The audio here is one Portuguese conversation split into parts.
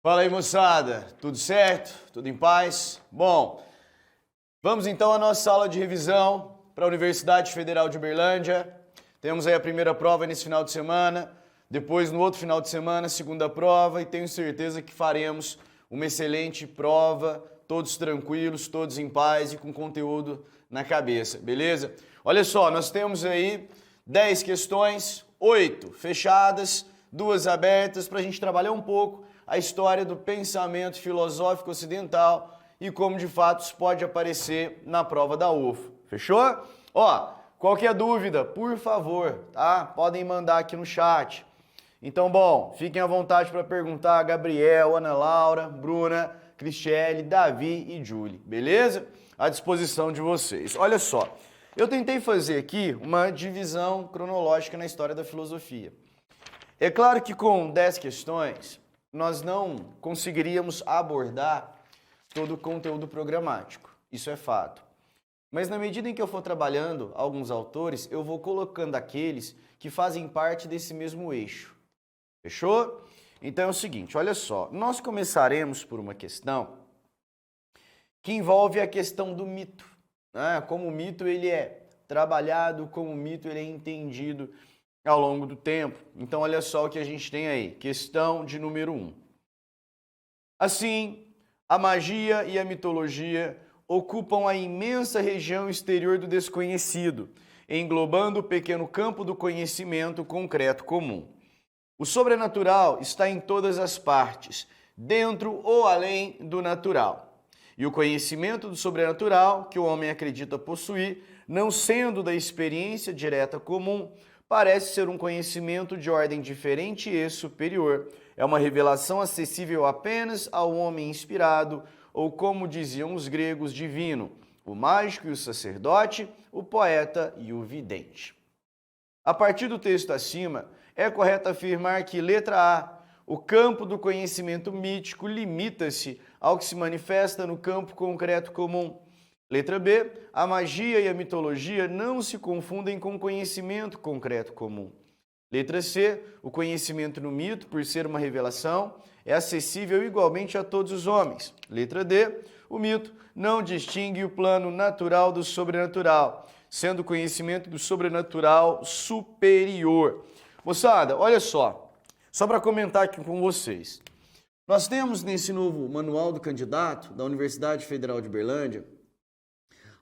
Fala aí, moçada, tudo certo? Tudo em paz? Bom, vamos então à nossa aula de revisão para a Universidade Federal de Uberlândia. Temos aí a primeira prova nesse final de semana, depois no outro final de semana, a segunda prova, e tenho certeza que faremos uma excelente prova, todos tranquilos, todos em paz e com conteúdo na cabeça, beleza? Olha só, nós temos aí 10 questões, 8 fechadas, 2 abertas, para a gente trabalhar um pouco a história do pensamento filosófico ocidental e como de fato isso pode aparecer na prova da UFO. Fechou? Ó, qualquer dúvida, por favor, tá? Podem mandar aqui no chat. Então, bom, fiquem à vontade para perguntar a Gabriel, Ana Laura, Bruna, Cristiele, Davi e Julie, beleza? À disposição de vocês. Olha só, eu tentei fazer aqui uma divisão cronológica na história da filosofia. É claro que com 10 questões nós não conseguiríamos abordar todo o conteúdo programático, isso é fato. Mas na medida em que eu for trabalhando alguns autores, eu vou colocando aqueles que fazem parte desse mesmo eixo. Fechou? Então é o seguinte, olha só, nós começaremos por uma questão que envolve a questão do mito, né? Como o mito ele é trabalhado, como o mito ele é entendido ao longo do tempo. Então olha só o que a gente tem aí, questão de número 1. Assim, a magia e a mitologia ocupam a imensa região exterior do desconhecido, englobando o pequeno campo do conhecimento concreto comum. O sobrenatural está em todas as partes, dentro ou além do natural. E o conhecimento do sobrenatural, que o homem acredita possuir, não sendo da experiência direta comum, parece ser um conhecimento de ordem diferente e superior. É uma revelação acessível apenas ao homem inspirado, ou como diziam os gregos, divino, o mágico e o sacerdote, o poeta e o vidente. A partir do texto acima, é correto afirmar que, letra A, o campo do conhecimento mítico limita-se ao que se manifesta no campo concreto comum. Letra B, a magia e a mitologia não se confundem com o conhecimento concreto comum. Letra C, o conhecimento no mito, por ser uma revelação, é acessível igualmente a todos os homens. Letra D, o mito não distingue o plano natural do sobrenatural, sendo o conhecimento do sobrenatural superior. Moçada, olha só para comentar aqui com vocês. Nós temos nesse novo manual do candidato da Universidade Federal de Uberlândia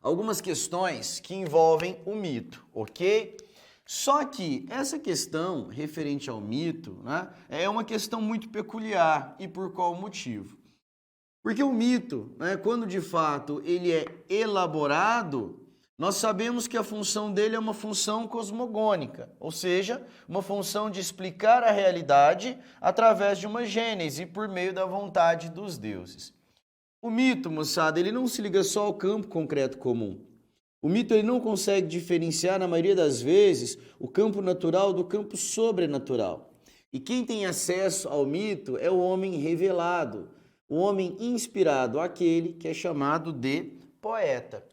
algumas questões que envolvem o mito, ok? Só que essa questão referente ao mito, né, é uma questão muito peculiar. E por qual motivo? Porque o mito, né, quando de fato ele é elaborado, nós sabemos que a função dele é uma função cosmogônica, ou seja, uma função de explicar a realidade através de uma gênese por meio da vontade dos deuses. O mito, moçada, ele não se liga só ao campo concreto comum. O mito ele não consegue diferenciar, na maioria das vezes, o campo natural do campo sobrenatural. E quem tem acesso ao mito é o homem revelado, o homem inspirado, aquele que é chamado de poeta.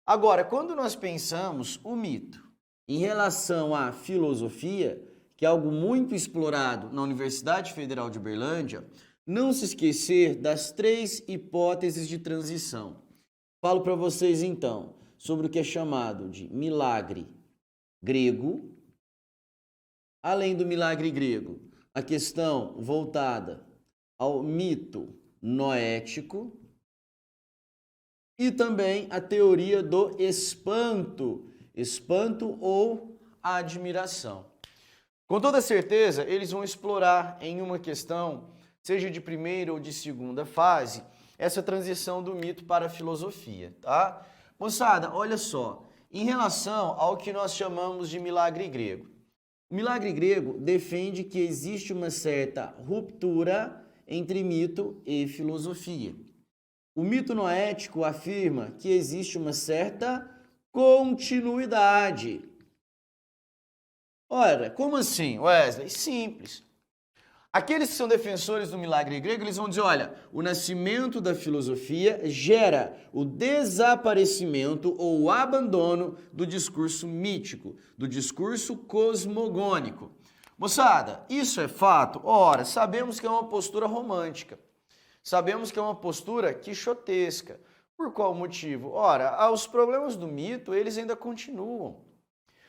Agora, quando nós pensamos o mito em relação à filosofia, que é algo muito explorado na Universidade Federal de Uberlândia, não se esquecer das 3 hipóteses de transição. Falo para vocês então sobre o que é chamado de milagre grego. Além do milagre grego, a questão voltada ao mito noético e também a teoria do espanto ou admiração. Com toda certeza, eles vão explorar em uma questão, seja de primeira ou de segunda fase, essa transição do mito para a filosofia, tá? Moçada, olha só, em relação ao que nós chamamos de milagre grego. O milagre grego defende que existe uma certa ruptura entre mito e filosofia. O mito noético afirma que existe uma certa continuidade. Ora, como assim, Wesley? Simples. Aqueles que são defensores do milagre grego, eles vão dizer, olha, o nascimento da filosofia gera o desaparecimento ou o abandono do discurso mítico, do discurso cosmogônico. Moçada, isso é fato? Ora, sabemos que é uma postura romântica. Sabemos que é uma postura quixotesca. Por qual motivo? Ora, os problemas do mito, eles ainda continuam.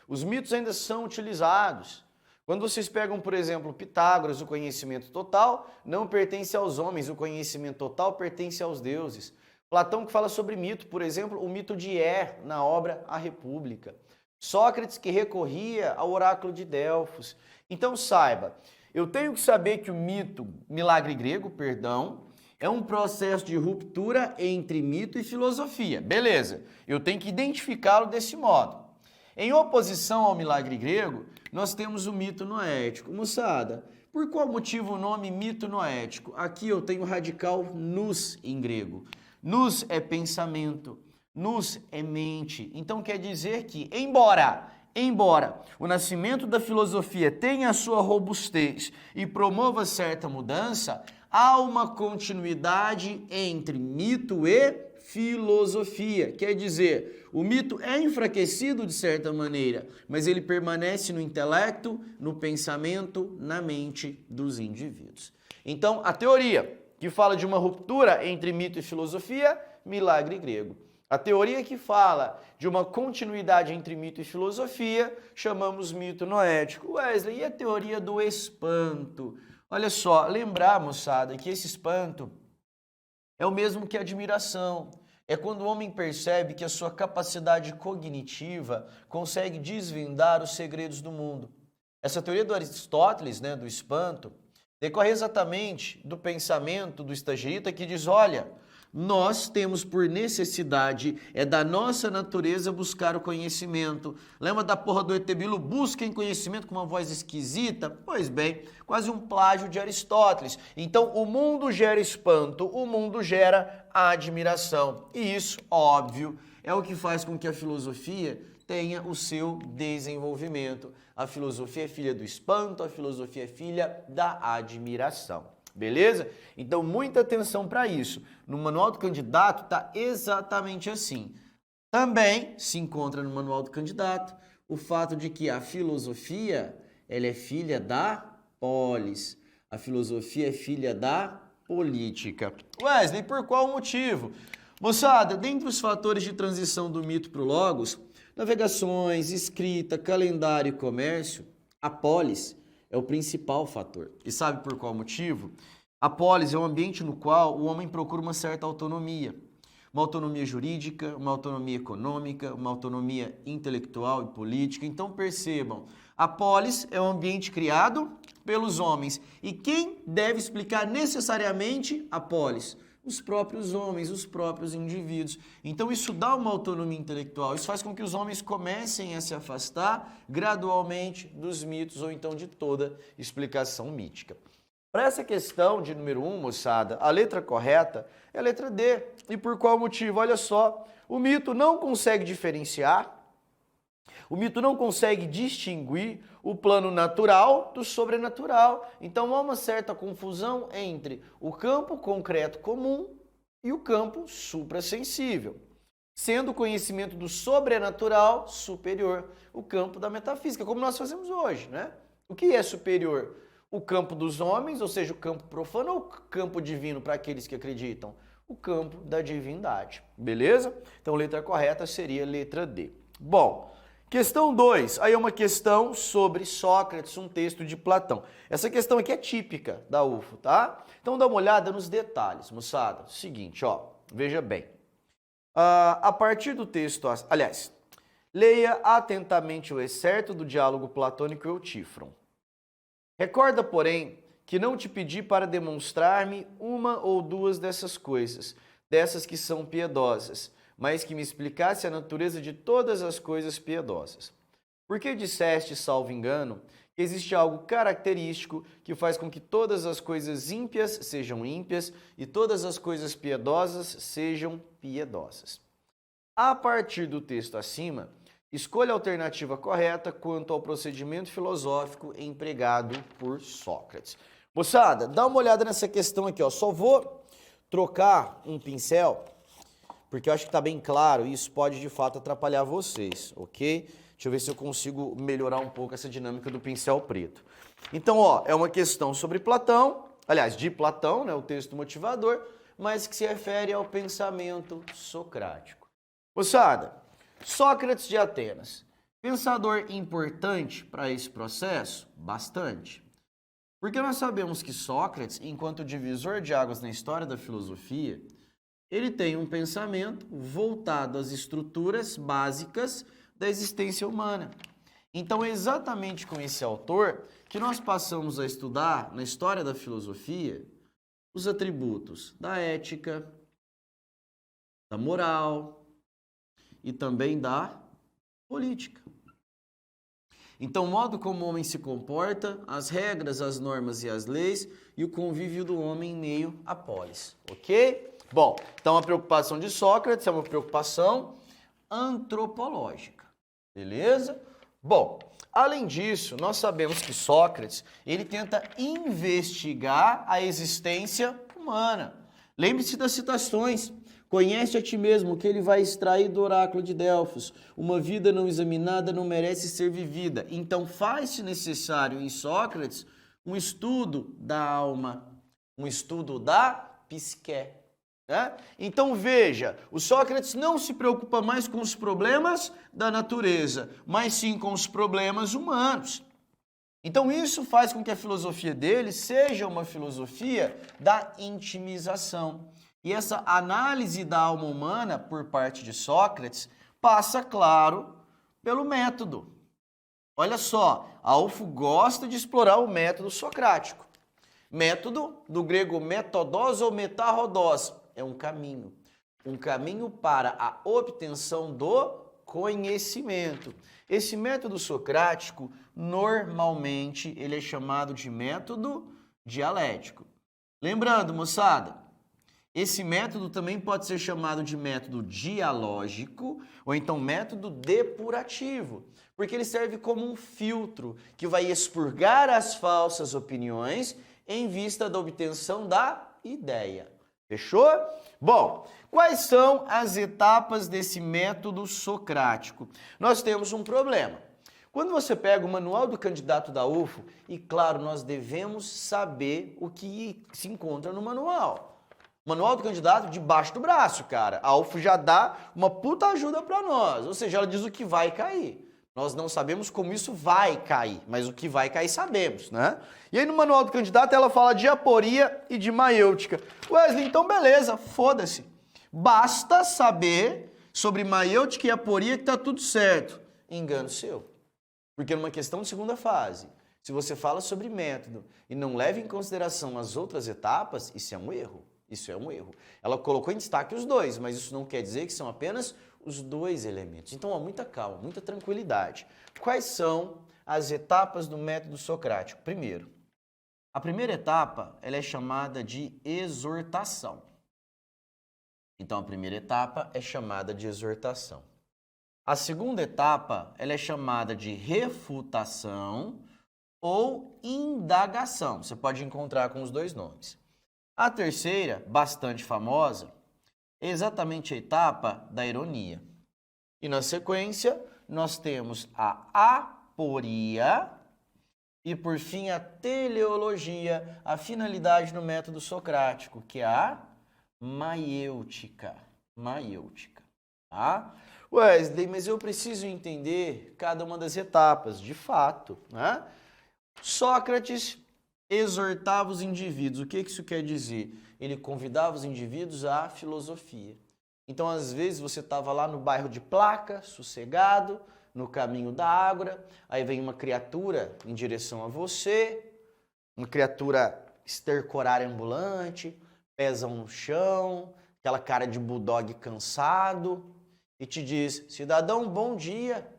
Os mitos ainda são utilizados. Quando vocês pegam, por exemplo, Pitágoras, o conhecimento total não pertence aos homens, o conhecimento total pertence aos deuses. Platão que fala sobre mito, por exemplo, o mito de na obra A República. Sócrates que recorria ao oráculo de Delfos. Então saiba, eu tenho que saber que o mito, milagre grego, perdão, é um processo de ruptura entre mito e filosofia. Beleza, eu tenho que identificá-lo desse modo. Em oposição ao milagre grego, nós temos o mito noético. Moçada, por qual motivo o nome mito noético? Aqui eu tenho o radical nous em grego. Nous é pensamento, nous é mente. Então quer dizer que, embora o nascimento da filosofia tenha a sua robustez e promova certa mudança, há uma continuidade entre mito e filosofia. Quer dizer, o mito é enfraquecido de certa maneira, mas ele permanece no intelecto, no pensamento, na mente dos indivíduos. Então, a teoria que fala de uma ruptura entre mito e filosofia, milagre grego. A teoria que fala de uma continuidade entre mito e filosofia, chamamos mito noético. Wesley, e a teoria do espanto? Olha só, lembrar, moçada, que esse espanto é o mesmo que a admiração. É quando o homem percebe que a sua capacidade cognitiva consegue desvendar os segredos do mundo. Essa teoria do Aristóteles, do espanto, decorre exatamente do pensamento do estagirita que diz, olha, nós temos por necessidade, é da nossa natureza buscar o conhecimento. Lembra da porra do Etebilo? Busquem conhecimento com uma voz esquisita? Pois bem, quase um plágio de Aristóteles. Então, o mundo gera espanto, o mundo gera admiração. E isso, óbvio, é o que faz com que a filosofia tenha o seu desenvolvimento. A filosofia é filha do espanto, a filosofia é filha da admiração. Beleza? Então, muita atenção para isso. No Manual do Candidato está exatamente assim. Também se encontra no Manual do Candidato o fato de que a filosofia ela é filha da polis. A filosofia é filha da política. Wesley, por qual motivo? Moçada, dentre os fatores de transição do mito para o logos, navegações, escrita, calendário e comércio, a polis é o principal fator. E sabe por qual motivo? A polis é um ambiente no qual o homem procura uma certa autonomia. Uma autonomia jurídica, uma autonomia econômica, uma autonomia intelectual e política. Então percebam, a polis é um ambiente criado pelos homens. E quem deve explicar necessariamente a polis? Os próprios homens, os próprios indivíduos. Então isso dá uma autonomia intelectual, isso faz com que os homens comecem a se afastar gradualmente dos mitos ou então de toda explicação mítica. Para essa questão de número 1, moçada, a letra correta é a letra D. E por qual motivo? Olha só, o mito não consegue diferenciar, o mito não consegue distinguir o plano natural do sobrenatural. Então há uma certa confusão entre o campo concreto comum e o campo suprassensível, sendo o conhecimento do sobrenatural superior, o campo da metafísica, como nós fazemos hoje, né? O que é superior? O campo dos homens, ou seja, o campo profano, ou o campo divino para aqueles que acreditam? O campo da divindade, beleza? Então a letra correta seria a letra D. Bom, questão 2, aí é uma questão sobre Sócrates, um texto de Platão. Essa questão aqui é típica da UFO, tá? Então dá uma olhada nos detalhes, moçada. Seguinte, ó, veja bem. A partir do texto, aliás, leia atentamente o excerto do diálogo platônico Eutífron. Recorda, porém, que não te pedi para demonstrar-me uma ou duas dessas coisas, dessas que são piedosas, mas que me explicasse a natureza de todas as coisas piedosas. Porque disseste, salvo engano, que existe algo característico que faz com que todas as coisas ímpias sejam ímpias e todas as coisas piedosas sejam piedosas. A partir do texto acima, escolha a alternativa correta quanto ao procedimento filosófico empregado por Sócrates. Moçada, dá uma olhada nessa questão aqui, ó. Só vou trocar um pincel, porque eu acho que está bem claro e isso pode de fato atrapalhar vocês, ok? Deixa Deixa eu ver se eu consigo melhorar um pouco essa dinâmica do pincel preto. Então, ó, é uma questão sobre Platão, aliás, de Platão, né, o texto motivador, mas que se refere ao pensamento socrático. Moçada, Sócrates de Atenas, pensador importante para esse processo? Bastante. Porque nós sabemos que Sócrates, enquanto divisor de águas na história da filosofia, ele tem um pensamento voltado às estruturas básicas da existência humana. Então, é exatamente com esse autor que nós passamos a estudar, na história da filosofia, os atributos da ética, da moral e também da política. Então, o modo como o homem se comporta, as regras, as normas e as leis e o convívio do homem em meio à polis, ok? Bom, então a preocupação de Sócrates é uma preocupação antropológica, beleza? Bom, além disso, nós sabemos que Sócrates, ele tenta investigar a existência humana. Lembre-se das citações. Conhece a ti mesmo, que ele vai extrair do oráculo de Delfos. Uma vida não examinada não merece ser vivida. Então faz-se necessário em Sócrates um estudo da alma, um estudo da psique. Né? Então veja, o Sócrates não se preocupa mais com os problemas da natureza, mas sim com os problemas humanos. Então isso faz com que a filosofia dele seja uma filosofia da intimização. E essa análise da alma humana por parte de Sócrates passa, claro, pelo método. Olha só, Alfo gosta de explorar o método socrático. Método, do grego metodós ou metarrodós, é um caminho para a obtenção do conhecimento. Esse método socrático, normalmente, ele é chamado de método dialético. Lembrando, moçada, esse método também pode ser chamado de método dialógico ou então método depurativo, porque ele serve como um filtro que vai expurgar as falsas opiniões em vista da obtenção da ideia. Fechou? Bom, quais são as etapas desse método socrático? Nós temos um problema. Quando você pega o manual do candidato da UFO, e claro, nós devemos saber o que se encontra no manual. Manual do candidato debaixo do braço, cara. A UFO já dá uma puta ajuda para nós, ou seja, ela diz o que vai cair. Nós não sabemos como isso vai cair, mas o que vai cair sabemos, né? E aí no manual do candidato ela fala de aporia e de maiêutica. Wesley, então beleza, foda-se. Basta saber sobre maiêutica e aporia que tá tudo certo. Engano seu. Porque numa questão de segunda fase, se você fala sobre método e não leva em consideração as outras etapas, isso é um erro. Isso é um erro. Ela colocou em destaque os dois, mas isso não quer dizer que são apenas os dois elementos. Então, ó, muita calma, muita tranquilidade. Quais são as etapas do método socrático? Primeiro, a primeira etapa ela é chamada de exortação. Então, a primeira etapa é chamada de exortação. A segunda etapa ela é chamada de refutação ou indagação. Você pode encontrar com os dois nomes. A terceira, bastante famosa, é exatamente a etapa da ironia. E na sequência, nós temos a aporia e, por fim, a teleologia, a finalidade do método socrático, que é a maiêutica. Tá? Wesley, mas eu preciso entender cada uma das etapas, de fato, né? Sócrates exortava os indivíduos. O que isso quer dizer? Ele convidava os indivíduos à filosofia. Então, às vezes, você estava lá no bairro de Placa, sossegado, no caminho da Ágora, aí vem uma criatura em direção a você, uma criatura estercorária ambulante, pezão no chão, aquela cara de bulldog cansado, e te diz: cidadão, bom dia.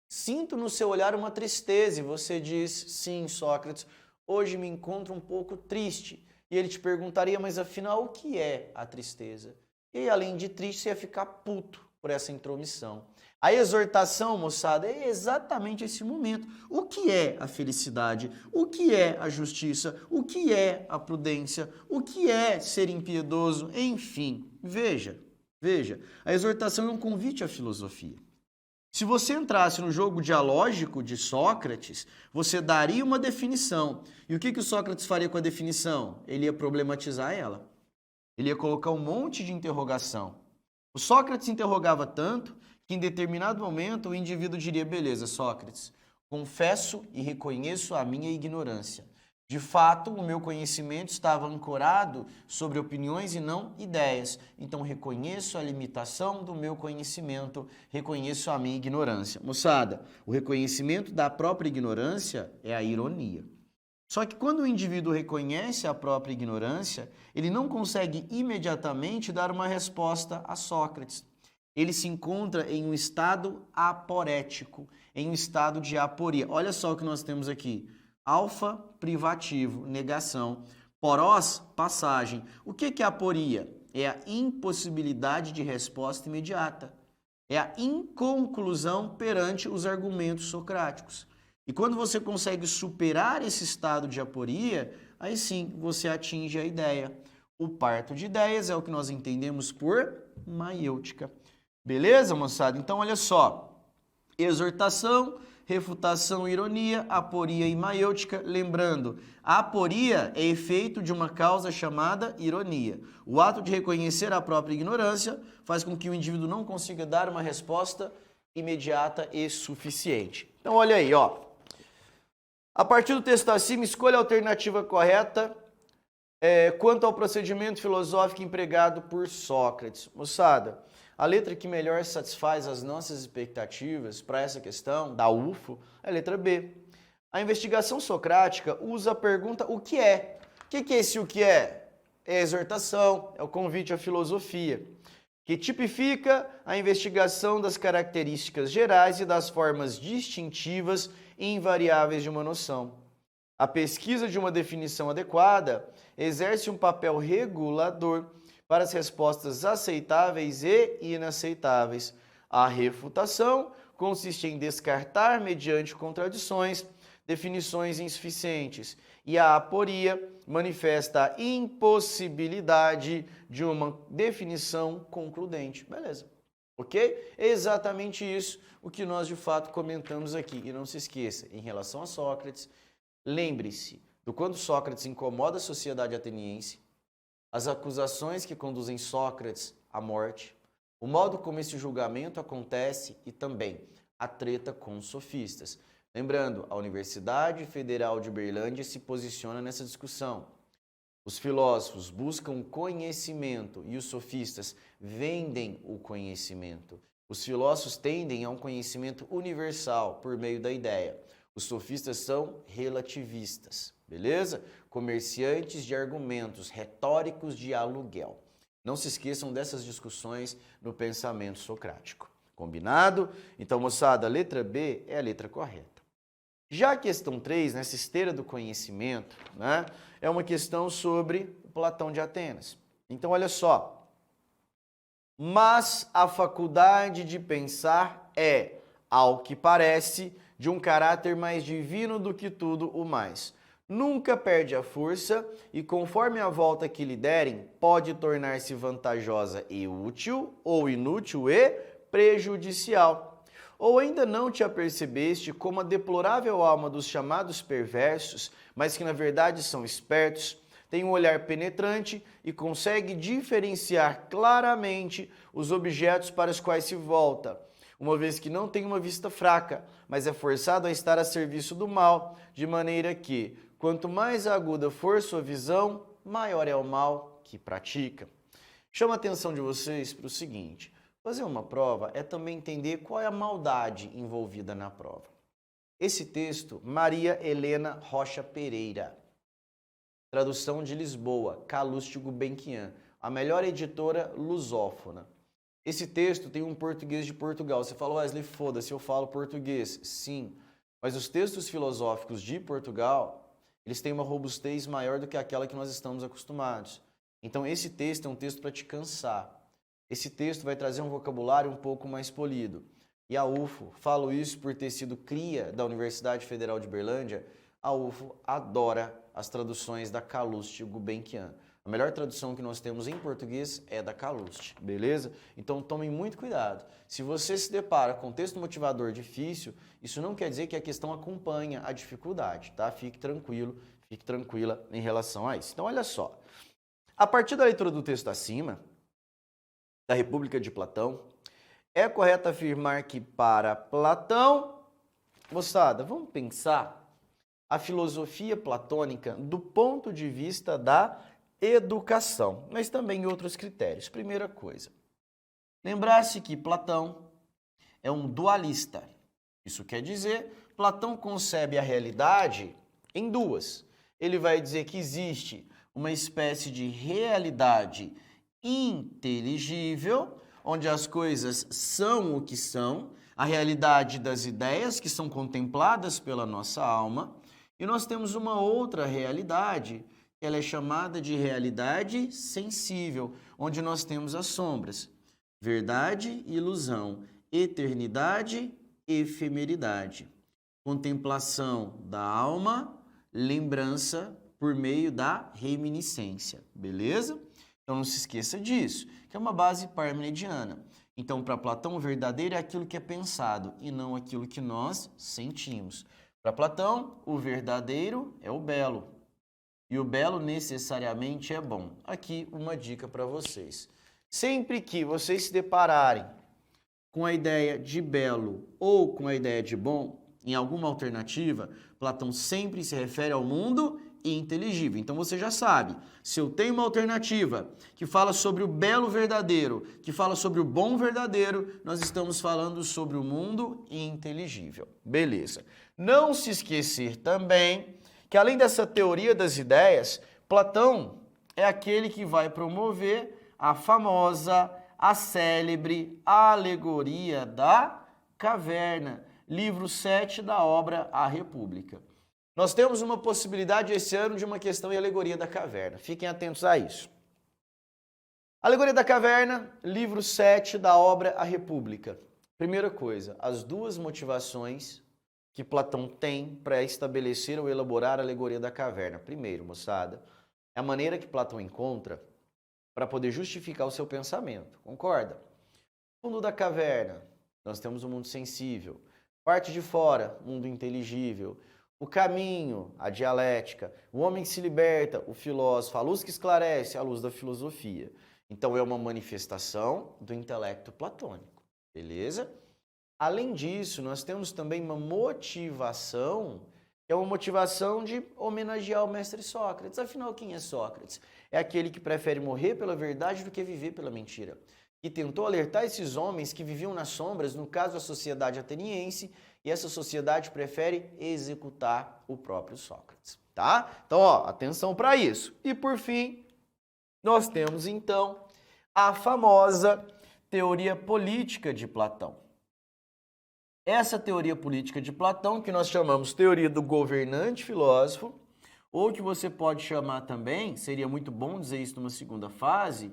Sinto no seu olhar uma tristeza. E você diz: sim, Sócrates, hoje me encontro um pouco triste. E ele te perguntaria: mas afinal, o que é a tristeza? E além de triste, você ia ficar puto por essa intromissão. A exortação, moçada, é exatamente esse momento. O que é a felicidade? O que é a justiça? O que é a prudência? O que é ser impiedoso? Enfim, veja, a exortação é um convite à filosofia. Se você entrasse no jogo dialógico de Sócrates, você daria uma definição. E o que o Sócrates faria com a definição? Ele ia problematizar ela. Ele ia colocar um monte de interrogação. O Sócrates interrogava tanto que em determinado momento o indivíduo diria: beleza, Sócrates, confesso e reconheço a minha ignorância. De fato, o meu conhecimento estava ancorado sobre opiniões e não ideias. Então, reconheço a limitação do meu conhecimento, reconheço a minha ignorância. Moçada, o reconhecimento da própria ignorância é a ironia. Só que quando o indivíduo reconhece a própria ignorância, ele não consegue imediatamente dar uma resposta a Sócrates. Ele se encontra em um estado aporético, em um estado de aporia. Olha só o que nós temos aqui. Alfa, privativo, negação. Porós, passagem. O que é aporia? É a impossibilidade de resposta imediata. É a inconclusão perante os argumentos socráticos. E quando você consegue superar esse estado de aporia, aí sim você atinge a ideia. O parto de ideias é o que nós entendemos por maiêutica. Beleza, moçada? Então, olha só. Exortação, refutação, ironia, aporia e maiêutica. Lembrando, a aporia é efeito de uma causa chamada ironia. O ato de reconhecer a própria ignorância faz com que o indivíduo não consiga dar uma resposta imediata e suficiente. Então, olha aí, ó. A partir do texto acima, escolha a alternativa correta quanto ao procedimento filosófico empregado por Sócrates. Moçada, a letra que melhor satisfaz as nossas expectativas para essa questão, da UFO, é a letra B. A investigação socrática usa a pergunta o que é. O que é esse o que é? É a exortação, é o convite à filosofia, que tipifica a investigação das características gerais e das formas distintivas e invariáveis de uma noção. A pesquisa de uma definição adequada exerce um papel regulador para as respostas aceitáveis e inaceitáveis. A refutação consiste em descartar, mediante contradições, definições insuficientes. E a aporia manifesta a impossibilidade de uma definição concludente. Beleza. Ok? É exatamente isso o que nós de fato comentamos aqui. E não se esqueça, em relação a Sócrates, lembre-se do quando Sócrates incomoda a sociedade ateniense, as acusações que conduzem Sócrates à morte, o modo como esse julgamento acontece e também a treta com os sofistas. Lembrando, a Universidade Federal de Uberlândia se posiciona nessa discussão. Os filósofos buscam conhecimento e os sofistas vendem o conhecimento. Os filósofos tendem a um conhecimento universal por meio da ideia. Os sofistas são relativistas, beleza? Comerciantes de argumentos, retóricos de aluguel. Não se esqueçam dessas discussões no pensamento socrático. Combinado? Então, moçada, a letra B é a letra correta. Já a questão 3, nessa esteira do conhecimento, né, é uma questão sobre o Platão de Atenas. Então, olha só. Mas a faculdade de pensar é, ao que parece, de um caráter mais divino do que tudo o mais. Nunca perde a força e, conforme a volta que lhe derem, pode tornar-se vantajosa e útil, ou inútil e prejudicial. Ou ainda não te apercebeste como a deplorável alma dos chamados perversos, mas que na verdade são espertos, tem um olhar penetrante e consegue diferenciar claramente os objetos para os quais se volta, uma vez que não tem uma vista fraca, mas é forçado a estar a serviço do mal, de maneira que, quanto mais aguda for sua visão, maior é o mal que pratica. Chama a atenção de vocês para o seguinte: fazer uma prova é também entender qual é a maldade envolvida na prova. Esse texto, Maria Helena Rocha Pereira, tradução de Lisboa, Calouste Gulbenkian, a melhor editora lusófona. Esse texto tem um português de Portugal. Você fala, Wesley, foda-se, eu falo português. Sim, mas os textos filosóficos de Portugal, eles têm uma robustez maior do que aquela que nós estamos acostumados. Então esse texto é um texto para te cansar. Esse texto vai trazer um vocabulário um pouco mais polido. E a UFO, falo isso por ter sido cria da Universidade Federal de Uberlândia, a UFO adora as traduções da Calouste Gulbenkian. A melhor tradução que nós temos em português é da Calouste, beleza? Então tomem muito cuidado. Se você se depara com texto motivador difícil, isso não quer dizer que a questão acompanha a dificuldade, tá? Fique tranquilo, fique tranquila em relação a isso. Então olha só, a partir da leitura do texto acima, da República de Platão, é correto afirmar que para Platão, moçada, vamos pensar a filosofia platônica do ponto de vista da educação, mas também outros critérios. Primeira coisa, lembrar-se que Platão é um dualista. Isso quer dizer, Platão concebe a realidade em duas. Ele vai dizer que existe uma espécie de realidade inteligível, onde as coisas são o que são, a realidade das ideias que são contempladas pela nossa alma, e nós temos uma outra realidade, que ela é chamada de realidade sensível, onde nós temos as sombras, verdade e ilusão, eternidade e efemeridade, contemplação da alma, lembrança por meio da reminiscência, beleza? Então não se esqueça disso, que é uma base parmenidiana. Então para Platão o verdadeiro é aquilo que é pensado e não aquilo que nós sentimos. Para Platão o verdadeiro é o belo e o belo necessariamente é bom. Aqui uma dica para vocês. Sempre que vocês se depararem com a ideia de belo ou com a ideia de bom, em alguma alternativa, Platão sempre se refere ao mundo inteligível. Então você já sabe, se eu tenho uma alternativa que fala sobre o belo verdadeiro, que fala sobre o bom verdadeiro, nós estamos falando sobre o mundo inteligível. Beleza. Não se esquecer também que além dessa teoria das ideias, Platão é aquele que vai promover a famosa, a célebre alegoria da caverna, livro 7 da obra A República. Nós temos uma possibilidade esse ano de uma questão em alegoria da caverna. Fiquem atentos a isso. Alegoria da caverna, livro 7 da obra A República. Primeira coisa, as duas motivações que Platão tem para estabelecer ou elaborar a alegoria da caverna. Primeiro, moçada, é a maneira que Platão encontra para poder justificar o seu pensamento. Concorda? Fundo da caverna, nós temos o mundo sensível. Parte de fora, mundo inteligível. O caminho, a dialética. O homem que se liberta, o filósofo. A luz que esclarece, a luz da filosofia. Então é uma manifestação do intelecto platônico. Beleza? Além disso, nós temos também uma motivação, que é uma motivação de homenagear o mestre Sócrates. Afinal, quem é Sócrates? É aquele que prefere morrer pela verdade do que viver pela mentira. E tentou alertar esses homens que viviam nas sombras, no caso a sociedade ateniense, e essa sociedade prefere executar o próprio Sócrates, tá? Então, ó, atenção para isso. E por fim, nós temos então a famosa teoria política de Platão. Essa teoria política de Platão, que nós chamamos teoria do governante filósofo, ou que você pode chamar também, seria muito bom dizer isso numa segunda fase,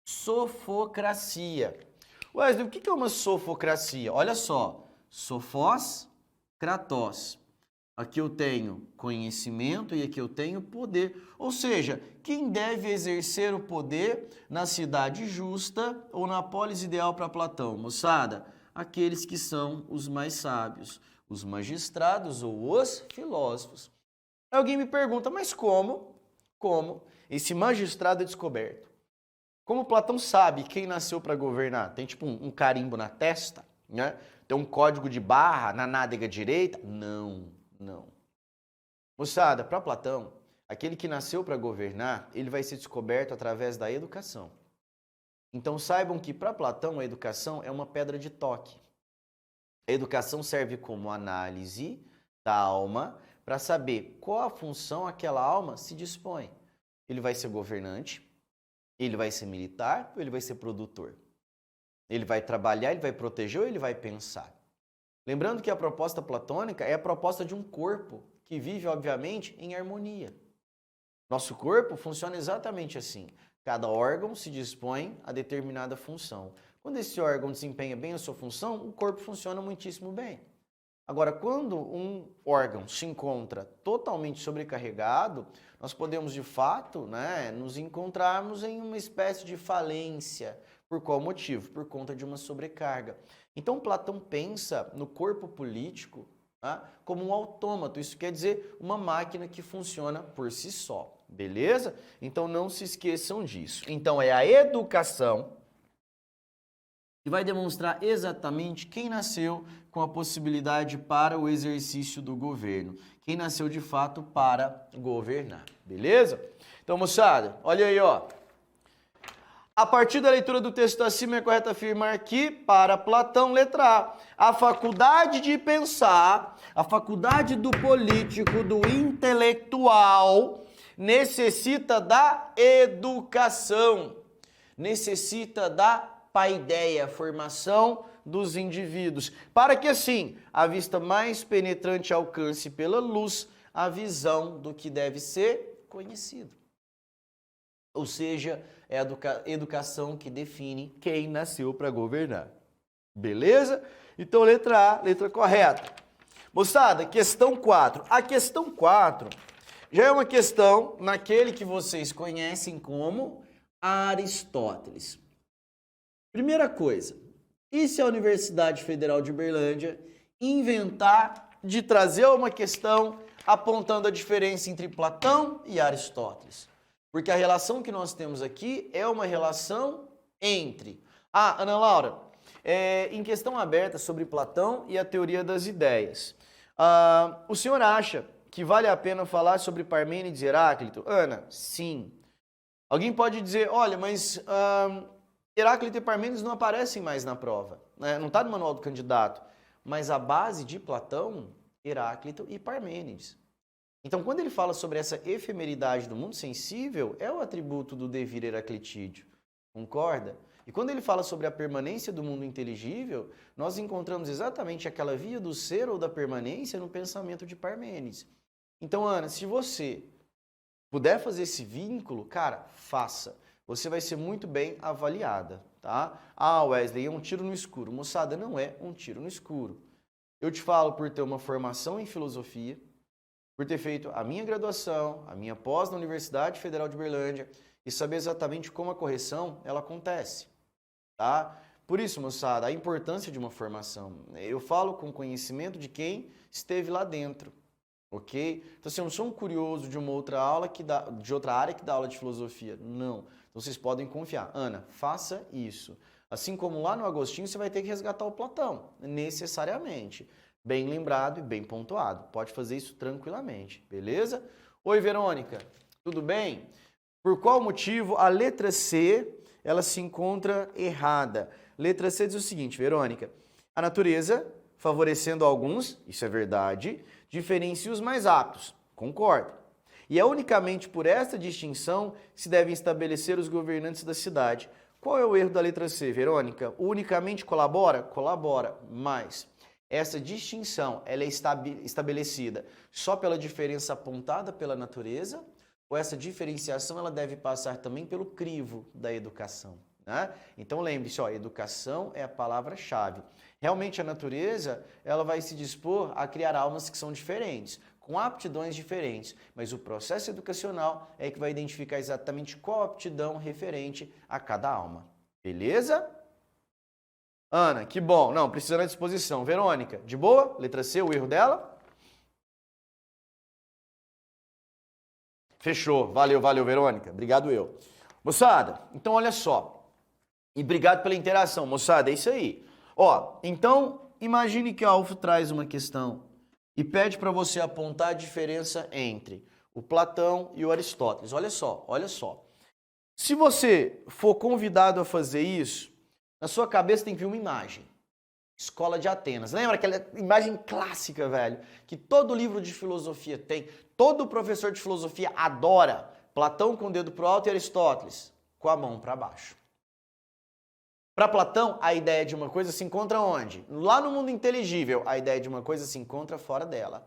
sofocracia. Wesley, o que é uma sofocracia? Olha só, sofós, kratós. Aqui eu tenho conhecimento e aqui eu tenho poder. Ou seja, quem deve exercer o poder na cidade justa ou na polis ideal para Platão? Moçada, aqueles que são os mais sábios, os magistrados ou os filósofos. Alguém me pergunta, mas como esse magistrado é descoberto? Como Platão sabe quem nasceu para governar? Tem tipo um carimbo na testa, né? Tem um código de barra na nádega direita? Não. Moçada, para Platão, aquele que nasceu para governar, ele vai ser descoberto através da educação. Então saibam que para Platão a educação é uma pedra de toque. A educação serve como análise da alma para saber qual a função aquela alma se dispõe. Ele vai ser governante, ele vai ser militar ou ele vai ser produtor? Ele vai trabalhar, ele vai proteger ou ele vai pensar? Lembrando que a proposta platônica é a proposta de um corpo que vive, obviamente, em harmonia. Nosso corpo funciona exatamente assim. Cada órgão se dispõe a determinada função. Quando esse órgão desempenha bem a sua função, o corpo funciona muitíssimo bem. Agora, quando um órgão se encontra totalmente sobrecarregado, nós podemos, de fato, né, nos encontrarmos em uma espécie de falência. Por qual motivo? Por conta de uma sobrecarga. Então, Platão pensa no corpo político, tá, como um autômato. Isso quer dizer uma máquina que funciona por si só. Beleza? Então, não se esqueçam disso. Então, é a educação que vai demonstrar exatamente quem nasceu com a possibilidade para o exercício do governo. Quem nasceu de fato para governar, beleza? Então, moçada, olha aí, ó. A partir da leitura do texto acima, é correto afirmar que, para Platão, letra A, a faculdade de pensar, a faculdade do político, do intelectual, necessita da educação, necessita da paideia, formação dos indivíduos, para que assim a vista mais penetrante alcance pela luz a visão do que deve ser conhecido. Ou seja, é a educação que define quem nasceu para governar. Beleza? Então, letra A, letra correta. Moçada, questão 4. A questão 4 já é uma questão naquele que vocês conhecem como Aristóteles. Primeira coisa, e se a Universidade Federal de Uberlândia inventar de trazer uma questão apontando a diferença entre Platão e Aristóteles? Porque a relação que nós temos aqui é uma relação entre... Ah, Ana Laura, em questão aberta sobre Platão e a teoria das ideias. O senhor acha que vale a pena falar sobre Parmênides e Heráclito? Ana, sim. Alguém pode dizer, olha, mas... Heráclito e Parmênides não aparecem mais na prova, né? Não está no manual do candidato, mas a base de Platão, Heráclito e Parmênides. Então, quando ele fala sobre essa efemeridade do mundo sensível, é o atributo do devir heraclitídeo, concorda? E quando ele fala sobre a permanência do mundo inteligível, nós encontramos exatamente aquela via do ser ou da permanência no pensamento de Parmênides. Então, Ana, se você puder fazer esse vínculo, cara, faça. Você vai ser muito bem avaliada, tá? Ah, Wesley, é um tiro no escuro. Moçada, não é um tiro no escuro. Eu te falo por ter uma formação em filosofia, por ter feito a minha graduação, a minha pós na Universidade Federal de Uberlândia e saber exatamente como a correção ela acontece, tá? Por isso, moçada, a importância de uma formação. Eu falo com conhecimento de quem esteve lá dentro. Ok? Então, assim, eu não sou um curioso de uma outra aula de outra área que dá aula de filosofia. Não. Então, vocês podem confiar. Ana, faça isso. Assim como lá no Agostinho, você vai ter que resgatar o Platão, necessariamente. Bem lembrado e bem pontuado. Pode fazer isso tranquilamente, beleza? Oi, Verônica, tudo bem? Por qual motivo a letra C, ela se encontra errada? Letra C diz o seguinte, Verônica, a natureza, favorecendo alguns, isso é verdade, diferencia os mais aptos, concordo. E é unicamente por esta distinção que se devem estabelecer os governantes da cidade. Qual é o erro da letra C, Verônica? Unicamente colabora? Colabora, mas essa distinção ela é estabelecida só pela diferença apontada pela natureza ou essa diferenciação ela deve passar também pelo crivo da educação? Né? Então lembre-se, educação é a palavra-chave. Realmente a natureza ela vai se dispor a criar almas que são diferentes, com aptidões diferentes, mas o processo educacional é que vai identificar exatamente qual aptidão referente a cada alma. Beleza? Ana, que bom. Não, precisando à disposição. Verônica, de boa? Letra C, o erro dela? Fechou. Valeu, valeu, Verônica. Obrigado eu. Moçada, então olha só. E obrigado pela interação, moçada, é isso aí. Então, imagine que a Alfo traz uma questão e pede para você apontar a diferença entre o Platão e o Aristóteles. Olha só, olha só. Se você for convidado a fazer isso, na sua cabeça tem que vir uma imagem. Escola de Atenas. Lembra aquela imagem clássica, velho? Que todo livro de filosofia tem, todo professor de filosofia adora. Platão com o dedo pro alto e Aristóteles com a mão para baixo. Para Platão, a ideia de uma coisa se encontra onde? Lá no mundo inteligível, a ideia de uma coisa se encontra fora dela.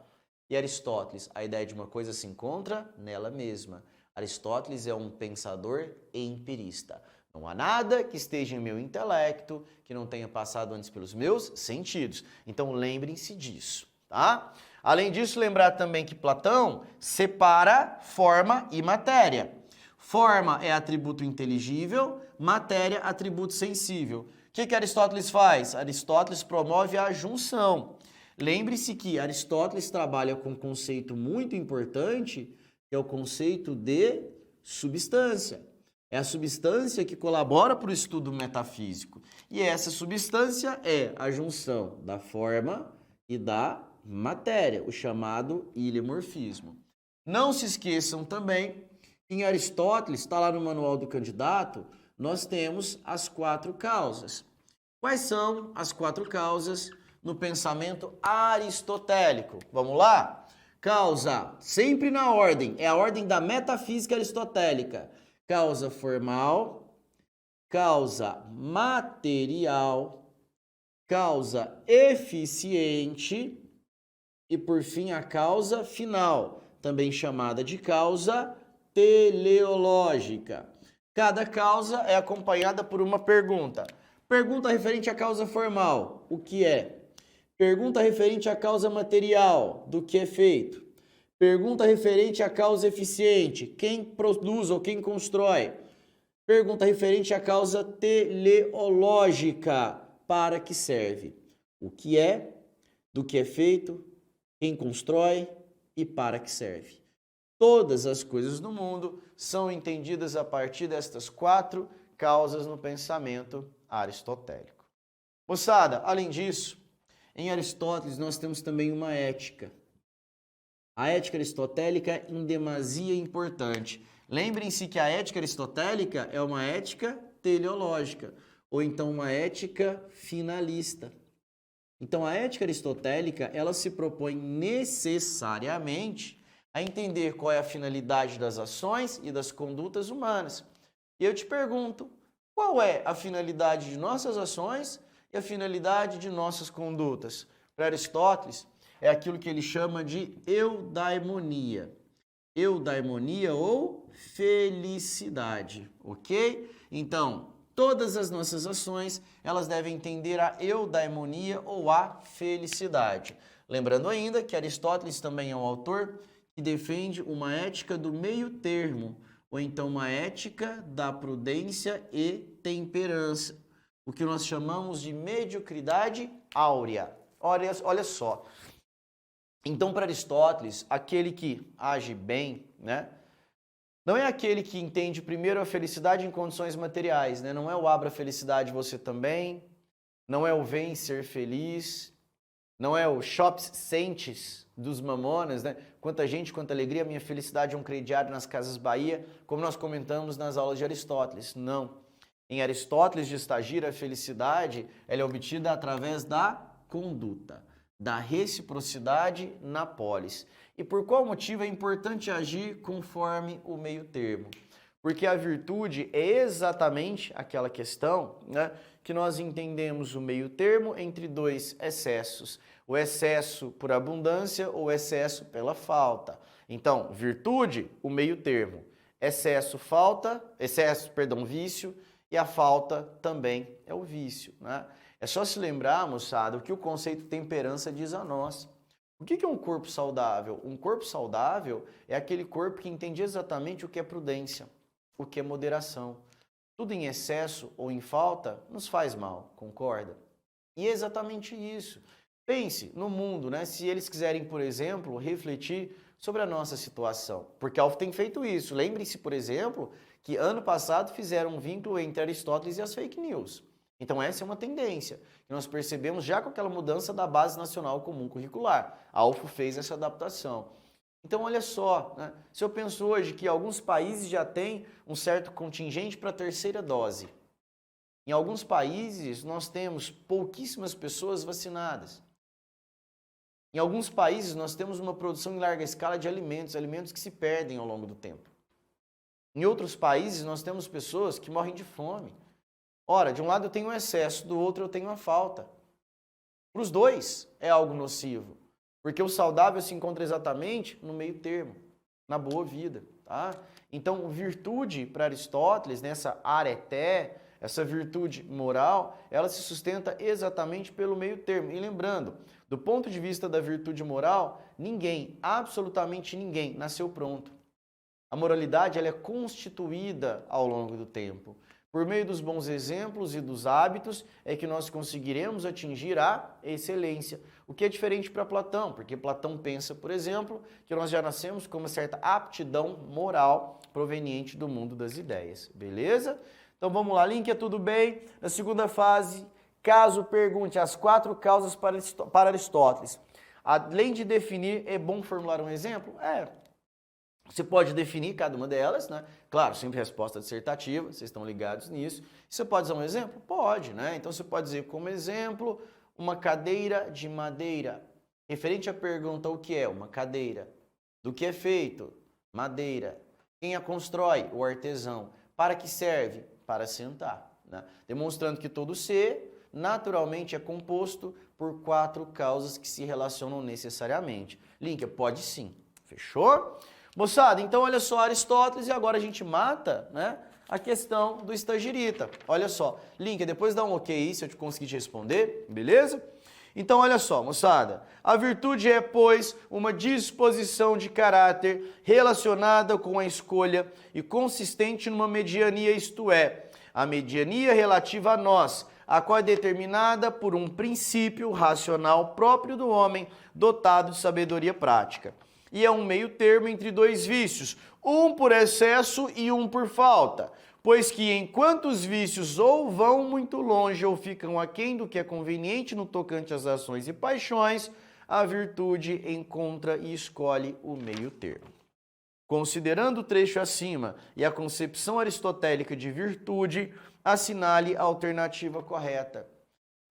E Aristóteles, a ideia de uma coisa se encontra nela mesma. Aristóteles é um pensador empirista. Não há nada que esteja em meu intelecto que não tenha passado antes pelos meus sentidos. Então lembrem-se disso, tá? Além disso, lembrar também que Platão separa forma e matéria. Forma é atributo inteligível, matéria atributo sensível. O que Aristóteles faz? Aristóteles promove a junção. Lembre-se que Aristóteles trabalha com um conceito muito importante, que é o conceito de substância. É a substância que colabora para o estudo metafísico. E essa substância é a junção da forma e da matéria, o chamado ilemorfismo. Não se esqueçam também, em Aristóteles, está lá no Manual do Candidato, nós temos as 4 causas. Quais são as 4 causas no pensamento aristotélico? Vamos lá? Causa, sempre na ordem, é a ordem da metafísica aristotélica. Causa formal, causa material, causa eficiente e, por fim, a causa final, também chamada de causa teleológica. Cada causa é acompanhada por uma pergunta. Pergunta referente à causa formal, o que é? Pergunta referente à causa material, do que é feito? Pergunta referente à causa eficiente, quem produz ou quem constrói? Pergunta referente à causa teleológica, para que serve? O que é, do que é feito, quem constrói e para que serve? Todas as coisas no mundo são entendidas a partir destas 4 causas no pensamento aristotélico. Moçada, além disso, em Aristóteles nós temos também uma ética. A ética aristotélica é em demasia importante. Lembrem-se que a ética aristotélica é uma ética teleológica, ou então uma ética finalista. Então a ética aristotélica, ela se propõe necessariamente a entender qual é a finalidade das ações e das condutas humanas. E eu te pergunto, qual é a finalidade de nossas ações e a finalidade de nossas condutas? Para Aristóteles, é aquilo que ele chama de eudaimonia. Eudaimonia ou felicidade, ok? Então, todas as nossas ações, elas devem tender a eudaimonia ou a felicidade. Lembrando ainda que Aristóteles também é um autor que defende uma ética do meio termo, ou então uma ética da prudência e temperança, o que nós chamamos de mediocridade áurea. Olha só. Então, para Aristóteles, aquele que age bem, né, não é aquele que entende primeiro a felicidade em condições materiais, né? Não é o abra felicidade você também, não é o vem ser feliz, não é o shops sentes dos mamonas, né? Quanta gente, quanta alegria, minha felicidade é um crediário nas Casas Bahia, como nós comentamos nas aulas de Aristóteles. Não. Em Aristóteles, de Estagira, a felicidade ela é obtida através da conduta, da reciprocidade na polis. E por qual motivo é importante agir conforme o meio termo? Porque a virtude é exatamente aquela questão, né, que nós entendemos o meio termo entre 2 excessos. O excesso por abundância ou o excesso pela falta. Então, virtude, o meio termo. Vício, e a falta também é o vício, né? É só se lembrar, moçada, o que o conceito temperança diz a nós. O que é um corpo saudável? Um corpo saudável é aquele corpo que entende exatamente o que é prudência, o que é moderação. Tudo em excesso ou em falta nos faz mal, concorda? E é exatamente isso. Pense no mundo, né? Se eles quiserem, por exemplo, refletir sobre a nossa situação. Porque a UF tem feito isso. Lembre-se, por exemplo, que ano passado fizeram um vínculo entre Aristóteles e as fake news. Então essa é uma tendência que nós percebemos já com aquela mudança da Base Nacional Comum Curricular. A UFO fez essa adaptação. Então olha só, né? Se eu penso hoje que alguns países já têm um certo contingente para a 3ª dose. Em alguns países nós temos pouquíssimas pessoas vacinadas. Em alguns países nós temos uma produção em larga escala de alimentos, alimentos que se perdem ao longo do tempo. Em outros países nós temos pessoas que morrem de fome. Ora, de um lado eu tenho o excesso, do outro eu tenho a falta. Para os dois é algo nocivo, porque o saudável se encontra exatamente no meio termo. na boa vida, tá? Então, virtude para Aristóteles, nessa areté, essa virtude moral, ela se sustenta exatamente pelo meio termo. E lembrando, do ponto de vista da virtude moral, ninguém, absolutamente ninguém, nasceu pronto. A moralidade ela é constituída ao longo do tempo. Por meio dos bons exemplos e dos hábitos é que nós conseguiremos atingir a excelência. O que é diferente para Platão, porque Platão pensa, por exemplo, que nós já nascemos com uma certa aptidão moral proveniente do mundo das ideias. Beleza? Então vamos lá, Link, é tudo bem? Na segunda fase, caso pergunte as 4 causas para Aristóteles. Além de definir, é bom formular um exemplo? Você pode definir cada uma delas, né? Claro, sempre resposta dissertativa, vocês estão ligados nisso. Você pode usar um exemplo? Pode, né? Então você pode dizer como exemplo uma cadeira de madeira. Referente à pergunta o que é uma cadeira? Do que é feito? Madeira. Quem a constrói? O artesão. Para que serve? Para sentar, né? Demonstrando que todo ser naturalmente é composto por 4 causas que se relacionam necessariamente. Link, pode sim. Fechou? Moçada, então olha só Aristóteles e agora a gente mata, né, a questão do estagirita. Olha só, Link, depois dá um ok aí se eu conseguir te responder, beleza? Então olha só, moçada, a virtude é, pois, uma disposição de caráter relacionada com a escolha e consistente numa mediania, isto é, a mediania relativa a nós, a qual é determinada por um princípio racional próprio do homem, dotado de sabedoria prática. E é um meio termo entre 2 vícios, um por excesso e um por falta, pois que enquanto os vícios ou vão muito longe ou ficam aquém do que é conveniente no tocante às ações e paixões, a virtude encontra e escolhe o meio termo. Considerando o trecho acima e a concepção aristotélica de virtude, assinale a alternativa correta.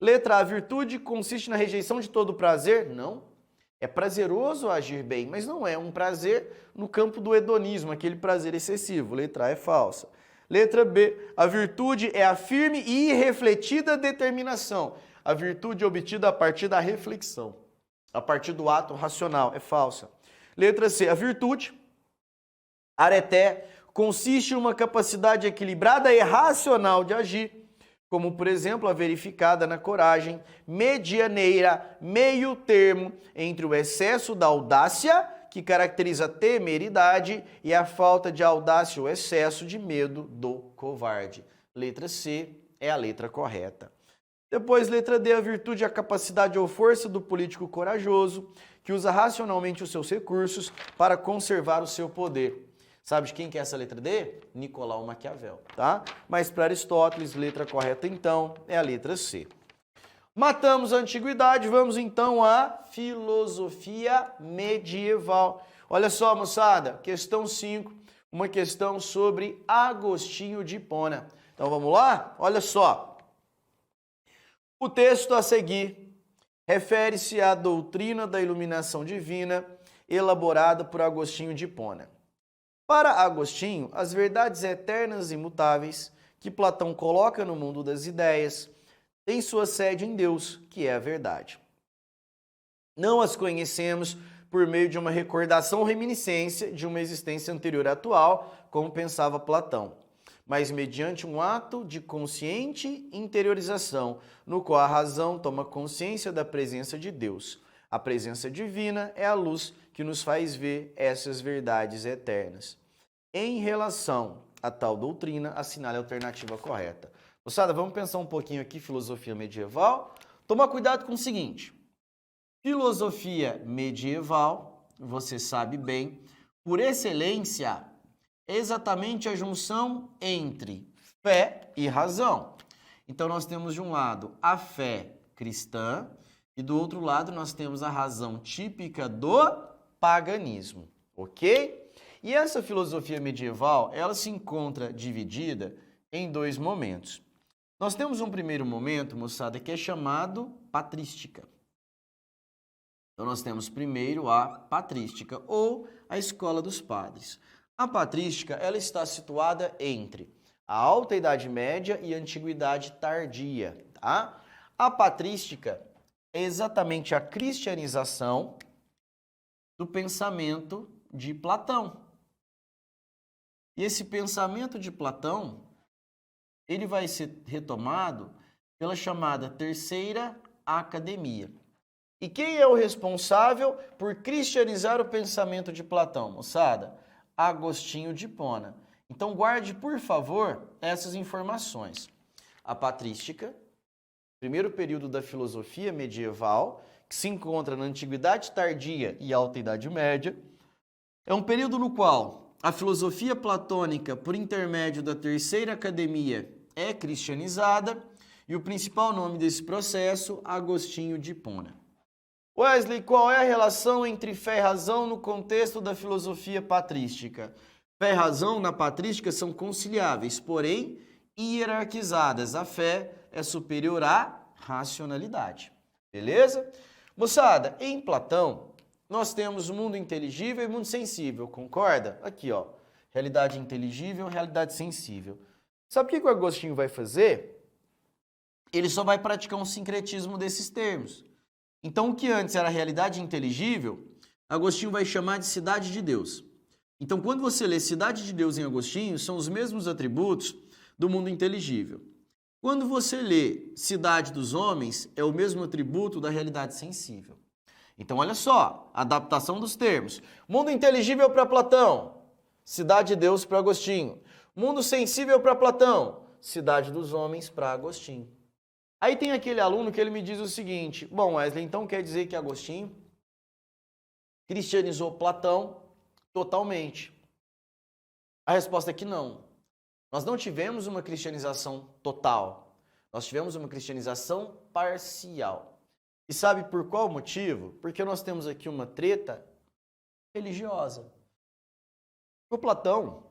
Letra A, a virtude consiste na rejeição de todo prazer? Não. É prazeroso agir bem, mas não é um prazer no campo do hedonismo, aquele prazer excessivo. Letra A é falsa. Letra B, a virtude é a firme e irrefletida determinação. A virtude é obtida a partir da reflexão, a partir do ato racional. É falsa. Letra C, a virtude, areté, consiste em uma capacidade equilibrada e racional de agir, como, por exemplo, a verificada na coragem, medianeira, meio termo entre o excesso da audácia, que caracteriza a temeridade, e a falta de audácia ou excesso de medo do covarde. Letra C é a letra correta. Depois, letra D, a virtude é a capacidade ou força do político corajoso, que usa racionalmente os seus recursos para conservar o seu poder. Sabe de quem que é essa letra D? Nicolau Maquiavel, tá? Mas para Aristóteles, letra correta então é a letra C. Matamos a antiguidade, vamos então à filosofia medieval. Olha só, moçada, questão 5, uma questão sobre Agostinho de Hipona. Então vamos lá? Olha só. O texto a seguir refere-se à doutrina da iluminação divina elaborada por Agostinho de Hipona. Para Agostinho, as verdades eternas e imutáveis que Platão coloca no mundo das ideias têm sua sede em Deus, que é a verdade. Não as conhecemos por meio de uma recordação ou reminiscência de uma existência anterior à atual, como pensava Platão, mas mediante um ato de consciente interiorização, no qual a razão toma consciência da presença de Deus. A presença divina é a luz que nos faz ver essas verdades eternas. Em relação a tal doutrina, assinale a alternativa correta. Moçada, vamos pensar um pouquinho aqui, filosofia medieval. Toma cuidado com o seguinte, filosofia medieval, você sabe bem, por excelência, é exatamente a junção entre fé e razão. Então nós temos de um lado a fé cristã, e do outro lado nós temos a razão típica do paganismo, ok? E essa filosofia medieval, ela se encontra dividida em 2 momentos. Nós temos um primeiro momento, moçada, que é chamado patrística. Então nós temos primeiro a patrística, ou a escola dos padres. A patrística, ela está situada entre a Alta Idade Média e a Antiguidade Tardia, tá? A patrística é exatamente a cristianização do pensamento de Platão. E esse pensamento de Platão, ele vai ser retomado pela chamada Terceira Academia. E quem é o responsável por cristianizar o pensamento de Platão, moçada? Agostinho de Hipona. Então guarde, por favor, essas informações. A patrística, primeiro período da filosofia medieval, que se encontra na Antiguidade Tardia e Alta Idade Média, é um período no qual a filosofia platônica, por intermédio da Terceira Academia, é cristianizada, e o principal nome desse processo, Agostinho de Hipona. Wesley, qual é a relação entre fé e razão no contexto da filosofia patrística? Fé e razão na patrística são conciliáveis, porém hierarquizadas. A fé é superior à racionalidade. Beleza? Moçada, em Platão, nós temos o mundo inteligível e o mundo sensível, concorda? Aqui, ó, realidade inteligível, realidade sensível. Sabe o que o Agostinho vai fazer? Ele só vai praticar um sincretismo desses termos. Então, o que antes era realidade inteligível, Agostinho vai chamar de cidade de Deus. Então, quando você lê cidade de Deus em Agostinho, são os mesmos atributos do mundo inteligível. Quando você lê cidade dos homens, é o mesmo atributo da realidade sensível. Então, olha só, adaptação dos termos. Mundo inteligível para Platão, cidade de Deus para Agostinho. Mundo sensível para Platão, cidade dos homens para Agostinho. Aí tem aquele aluno que ele me diz o seguinte: bom, Wesley, então quer dizer que Agostinho cristianizou Platão totalmente? A resposta é que não. Nós não tivemos uma cristianização total. Nós tivemos uma cristianização parcial. E sabe por qual motivo? Porque nós temos aqui uma treta religiosa. O Platão,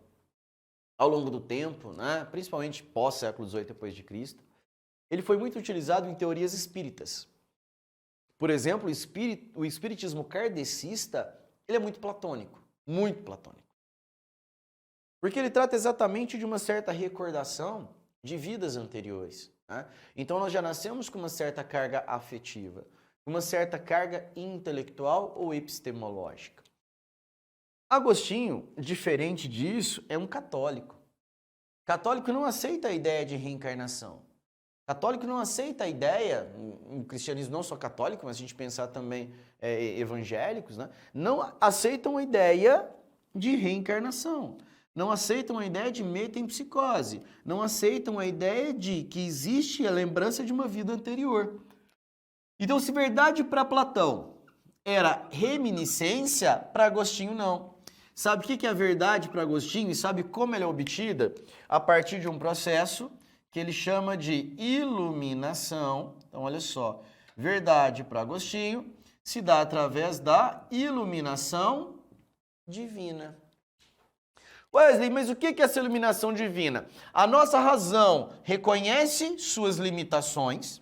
ao longo do tempo, né, principalmente pós-século XVIII depois de Cristo, ele foi muito utilizado em teorias espíritas. Por exemplo, o espiritismo kardecista, ele é muito platônico, muito platônico. Porque ele trata exatamente de uma certa recordação de vidas anteriores, né? Então nós já nascemos com uma certa carga afetiva, uma certa carga intelectual ou epistemológica. Agostinho, diferente disso, é um católico. Católico não aceita a ideia de reencarnação. Católico não aceita a ideia, o cristianismo não só católico, mas a gente pensar também evangélicos, né? Não aceitam a ideia de reencarnação. Não aceitam a ideia de metempsicose. Não aceitam a ideia de que existe a lembrança de uma vida anterior. Então, se verdade para Platão era reminiscência, para Agostinho não. Sabe o que é a verdade para Agostinho e sabe como ela é obtida? A partir de um processo que ele chama de iluminação. Então, olha só, verdade para Agostinho se dá através da iluminação divina. Wesley, mas o que é essa iluminação divina? A nossa razão reconhece suas limitações,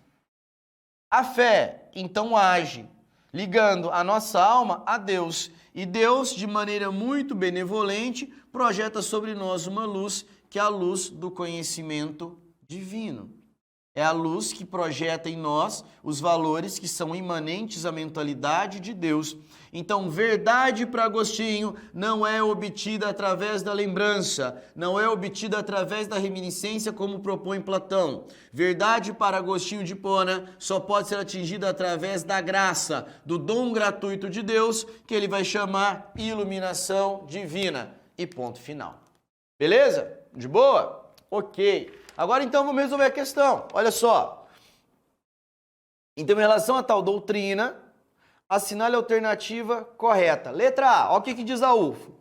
a fé, então, age, ligando a nossa alma a Deus. E Deus, de maneira muito benevolente, projeta sobre nós uma luz, que é a luz do conhecimento divino. É a luz que projeta em nós os valores que são imanentes à mentalidade de Deus. Então, verdade para Agostinho não é obtida através da lembrança, não é obtida através da reminiscência como propõe Platão. Verdade para Agostinho de Hipona só pode ser atingida através da graça, do dom gratuito de Deus, que ele vai chamar iluminação divina. E ponto final. Beleza? De boa? Ok. Agora, então, vamos resolver a questão. Olha só. Então, em relação a tal doutrina, assinale a alternativa correta. Letra A. Olha o que diz a UFO.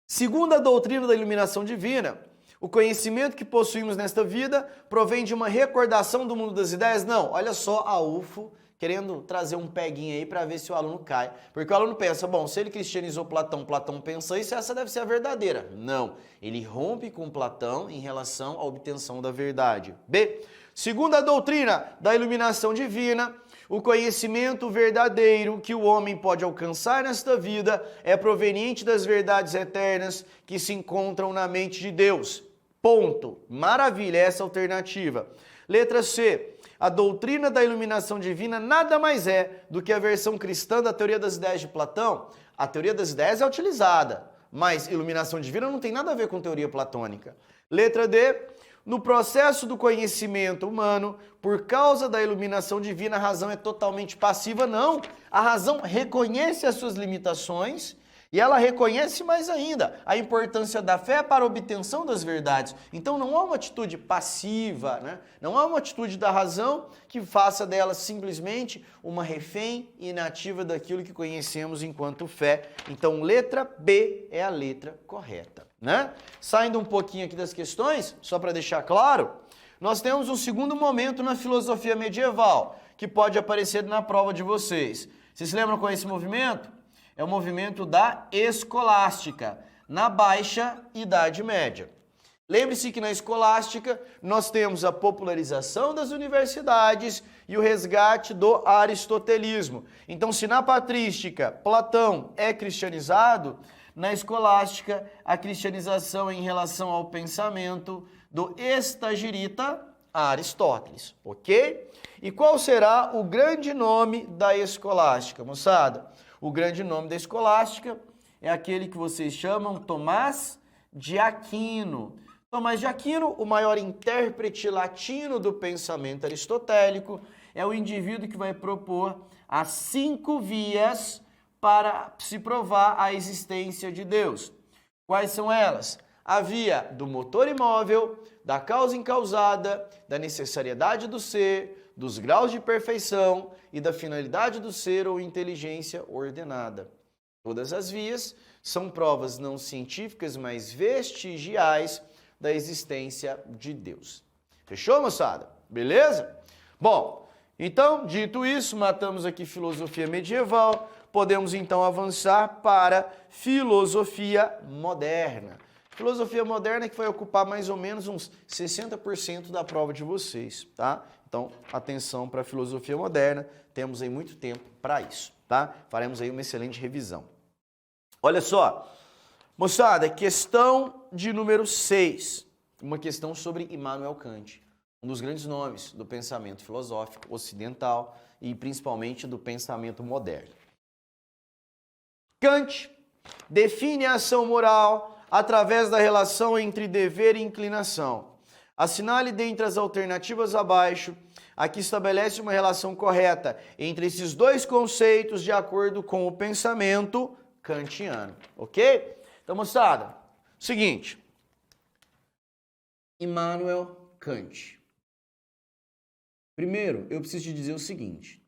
Segundo a doutrina da iluminação divina, o conhecimento que possuímos nesta vida provém de uma recordação do mundo das ideias? Não. Olha só a UFO querendo trazer um peguinho aí para ver se o aluno cai. Porque o aluno pensa, bom, se ele cristianizou Platão, Platão pensa isso, essa deve ser a verdadeira. Não, ele rompe com Platão em relação à obtenção da verdade. B, segundo a doutrina da iluminação divina, o conhecimento verdadeiro que o homem pode alcançar nesta vida é proveniente das verdades eternas que se encontram na mente de Deus. Ponto. Maravilha, essa alternativa. Letra C. A doutrina da iluminação divina nada mais é do que a versão cristã da teoria das ideias de Platão. A teoria das ideias é utilizada, Mas iluminação divina não tem nada a ver com teoria platônica. Letra D. No processo do conhecimento humano, por causa da iluminação divina, a razão é totalmente passiva. Não, a razão reconhece as suas limitações e ela reconhece mais ainda a importância da fé para a obtenção das verdades. Então não há uma atitude passiva, né? Não há uma atitude da razão que faça dela simplesmente uma refém inativa daquilo que conhecemos enquanto fé. Então letra B é a letra correta, né? Saindo um pouquinho aqui das questões, só para deixar claro, nós temos um segundo momento na filosofia medieval que pode aparecer na prova de vocês. Vocês se lembram qual é esse movimento? É o movimento da escolástica, na Baixa Idade Média. Lembre-se que na escolástica nós temos a popularização das universidades e o resgate do aristotelismo. Então, se na patrística Platão é cristianizado, na escolástica a cristianização é em relação ao pensamento do estagirita Aristóteles, ok? E qual será o grande nome da escolástica, moçada? O grande nome da escolástica é aquele que vocês chamam Tomás de Aquino. Tomás de Aquino, o maior intérprete latino do pensamento aristotélico, é o indivíduo que vai propor as 5 vias para se provar a existência de Deus. Quais são elas? A via do motor imóvel, da causa incausada, da necessariedade do ser, dos graus de perfeição e da finalidade do ser ou inteligência ordenada. Todas as vias são provas não científicas, mas vestigiais da existência de Deus. Fechou, moçada? Beleza? Bom, então, dito isso, matamos aqui filosofia medieval, podemos então avançar para filosofia moderna. Filosofia moderna que vai ocupar mais ou menos uns 60% da prova de vocês, tá? Então, atenção para a filosofia moderna, temos aí muito tempo para isso, tá? Faremos aí uma excelente revisão. Olha só, moçada, questão de número 6, uma questão sobre Immanuel Kant, um dos grandes nomes do pensamento filosófico ocidental e principalmente do pensamento moderno. Kant define a ação moral através da relação entre dever e inclinação. Assinale dentre as alternativas abaixo a que estabelece uma relação correta entre esses dois conceitos de acordo com o pensamento kantiano, ok? Então, moçada, seguinte, Immanuel Kant. Primeiro, eu preciso te dizer o seguinte,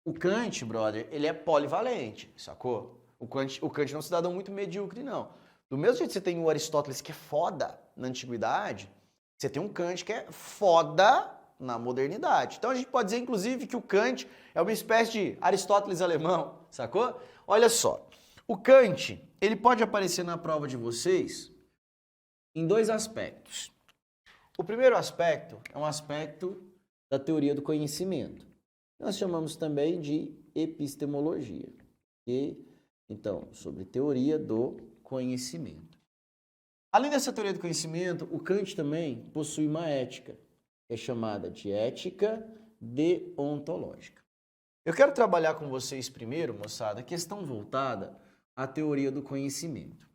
o Kant, brother, ele é polivalente, sacou? O Kant não é um cidadão muito medíocre, não. Do mesmo jeito que você tem o Aristóteles, que é foda na antiguidade, você tem um Kant que é foda na modernidade. Então a gente pode dizer, inclusive, que o Kant é uma espécie de Aristóteles alemão, sacou? Olha só, o Kant, ele pode aparecer na prova de vocês em 2 aspectos. O primeiro aspecto é um aspecto da teoria do conhecimento. Nós chamamos também de epistemologia. Então, sobre teoria do conhecimento. Além dessa teoria do conhecimento, o Kant também possui uma ética, que é chamada de ética deontológica. Eu quero trabalhar com vocês primeiro, moçada, a questão voltada à teoria do conhecimento.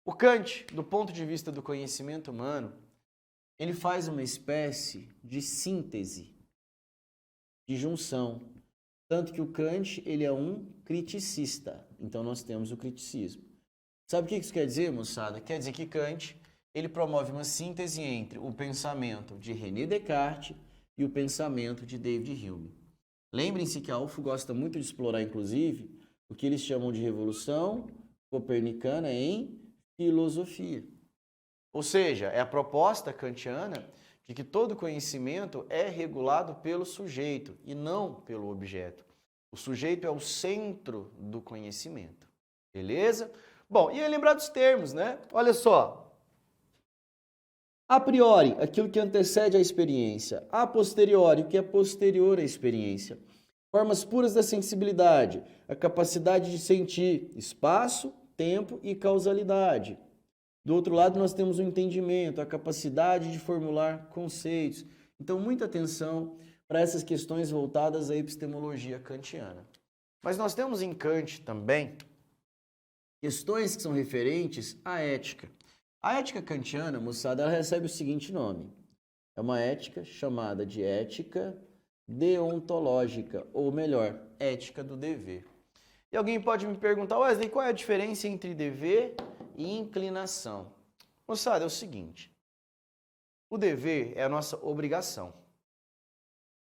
O Kant, do ponto de vista do conhecimento humano, ele faz uma espécie de síntese, de junção. Tanto que o Kant, ele é um criticista. Então nós temos o criticismo. Sabe o que isso quer dizer, moçada? Quer dizer que Kant, ele promove uma síntese entre o pensamento de René Descartes e o pensamento de David Hume. Lembrem-se que a UFO gosta muito de explorar, inclusive, o que eles chamam de revolução copernicana em filosofia. Ou seja, é a proposta kantiana de que todo conhecimento é regulado pelo sujeito e não pelo objeto. O sujeito é o centro do conhecimento. Beleza? Bom, e aí lembrar dos termos, né? Olha só. A priori, aquilo que antecede a experiência. A posteriori, o que é posterior à experiência. Formas puras da sensibilidade, a capacidade de sentir, espaço, tempo e causalidade. Do outro lado, nós temos o entendimento, a capacidade de formular conceitos. Então, muita atenção para essas questões voltadas à epistemologia kantiana. Mas nós temos em Kant também questões que são referentes à ética. A ética kantiana, moçada, ela recebe o seguinte nome. É uma ética chamada de ética deontológica, ou melhor, ética do dever. E alguém pode me perguntar, Wesley, qual é a diferença entre dever e inclinação? Moçada, é o seguinte, o dever é a nossa obrigação.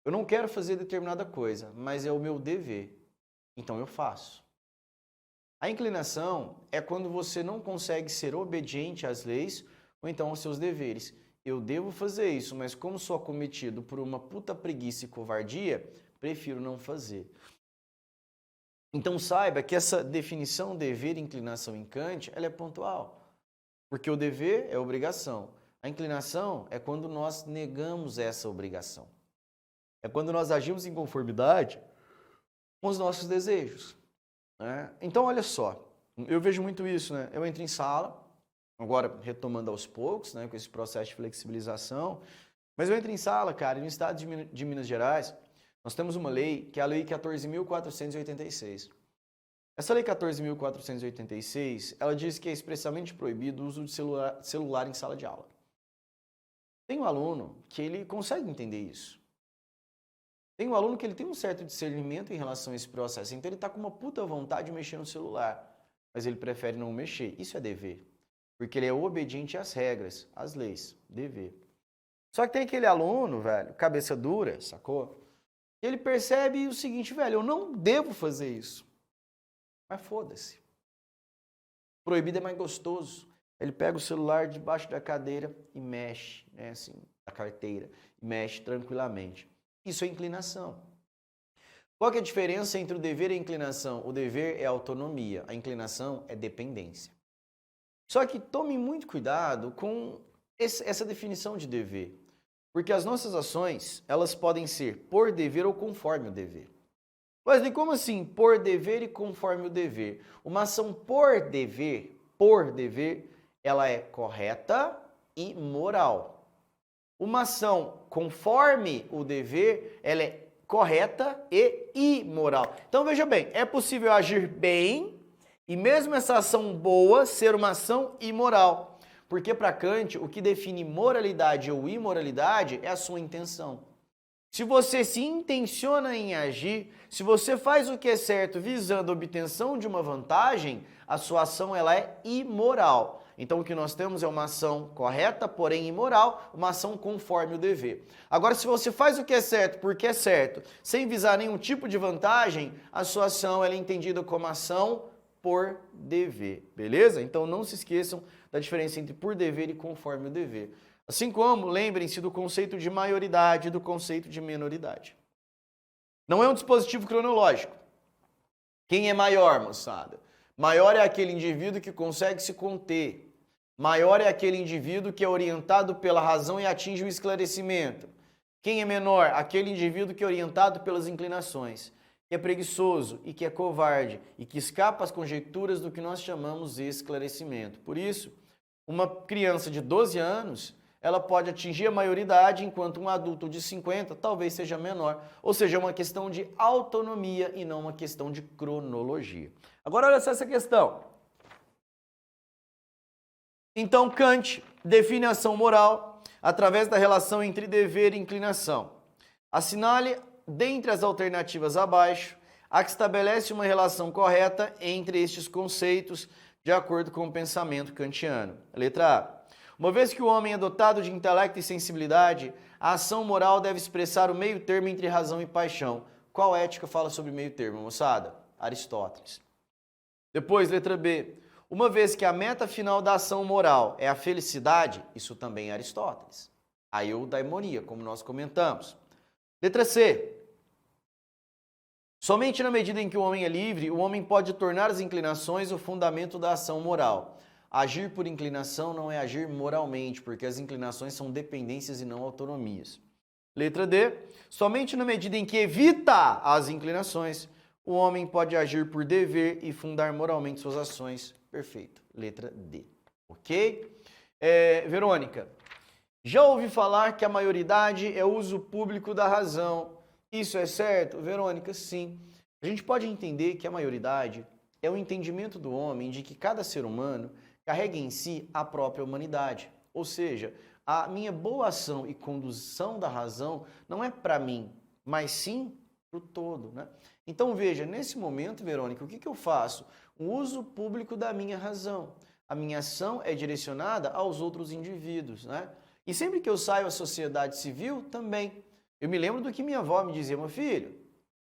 Eu não quero fazer determinada coisa, mas é o meu dever, então eu faço. A inclinação é quando você não consegue ser obediente às leis ou então aos seus deveres. Eu devo fazer isso, mas como sou acometido por uma puta preguiça e covardia, prefiro não fazer. Então saiba que essa definição dever e inclinação em Kant, ela é pontual. Porque o dever é obrigação. A inclinação é quando nós negamos essa obrigação. É quando nós agimos em conformidade com os nossos desejos. Né? Então olha só, eu vejo muito isso, né? Eu entro em sala, agora retomando aos poucos, né, com esse processo de flexibilização, mas eu entro em sala, cara, e no estado de Minas Gerais, nós temos uma lei, que é a Lei 14.486. Essa Lei 14.486, ela diz que é expressamente proibido o uso de celular em sala de aula. Tem um aluno que ele consegue entender isso. Tem um aluno que ele tem um certo discernimento em relação a esse processo, então ele está com uma puta vontade de mexer no celular, mas ele prefere não mexer. Isso é dever, porque ele é obediente às regras, às leis, dever. Só que tem aquele aluno, velho, cabeça dura, sacou? Ele percebe o seguinte, velho, eu não devo fazer isso. Mas foda-se. Proibido é mais gostoso. Ele pega o celular debaixo da cadeira e mexe, né, assim, da carteira, e mexe tranquilamente. Isso é inclinação. Qual que é a diferença entre o dever e a inclinação? O dever é autonomia, a inclinação é dependência. Só que tome muito cuidado com essa definição de dever. Porque as nossas ações, elas podem ser por dever ou conforme o dever. Wesley, como assim por dever e conforme o dever? Uma ação por dever, ela é correta e moral. Uma ação conforme o dever, ela é correta e imoral. Então veja bem, é possível agir bem e mesmo essa ação boa ser uma ação imoral. Porque para Kant, o que define moralidade ou imoralidade é a sua intenção. Se você se intenciona em agir, se você faz o que é certo visando a obtenção de uma vantagem, a sua ação ela é imoral. Então o que nós temos é uma ação correta, porém imoral, uma ação conforme o dever. Agora, se você faz o que é certo porque é certo, sem visar nenhum tipo de vantagem, a sua ação ela é entendida como ação por dever, beleza? Então não se esqueçam da diferença entre por dever e conforme o dever. Assim como, lembrem-se do conceito de maioridade e do conceito de menoridade. Não é um dispositivo cronológico. Quem é maior, moçada? Maior é aquele indivíduo que consegue se conter. Maior é aquele indivíduo que é orientado pela razão e atinge o esclarecimento. Quem é menor? Aquele indivíduo que é orientado pelas inclinações, que é preguiçoso e que é covarde e que escapa às conjecturas do que nós chamamos de esclarecimento. Por isso, uma criança de 12 anos, ela pode atingir a maioridade, enquanto um adulto de 50 talvez seja menor. Ou seja, é uma questão de autonomia e não uma questão de cronologia. Agora olha só essa questão. Então Kant define a ação moral através da relação entre dever e inclinação. Assinale, dentre as alternativas abaixo, a que estabelece uma relação correta entre estes conceitos de acordo com o pensamento kantiano. Letra A. Uma vez que o homem é dotado de intelecto e sensibilidade, a ação moral deve expressar o meio termo entre razão e paixão. Qual ética fala sobre meio termo, moçada? Aristóteles. Depois, letra B. Uma vez que a meta final da ação moral é a felicidade, isso também é Aristóteles. A eudaimonia, como nós comentamos. Letra C. Somente na medida em que o homem é livre, o homem pode tornar as inclinações o fundamento da ação moral. Agir por inclinação não é agir moralmente, porque as inclinações são dependências e não autonomias. Letra D. Somente na medida em que evita as inclinações, o homem pode agir por dever e fundar moralmente suas ações. Perfeito. Letra D. Ok? Verônica, já ouvi falar que a maioridade é uso público da razão. Isso é certo? Verônica, sim. A gente pode entender que a maioridade é o entendimento do homem de que cada ser humano carrega em si a própria humanidade. Ou seja, a minha boa ação e condução da razão não é para mim, mas sim para o todo, né? Então veja, nesse momento, Verônica, o que eu faço? Um uso público da minha razão. A minha ação é direcionada aos outros indivíduos, né? E sempre que eu saio à sociedade civil, também. Eu me lembro do que minha avó me dizia, meu filho,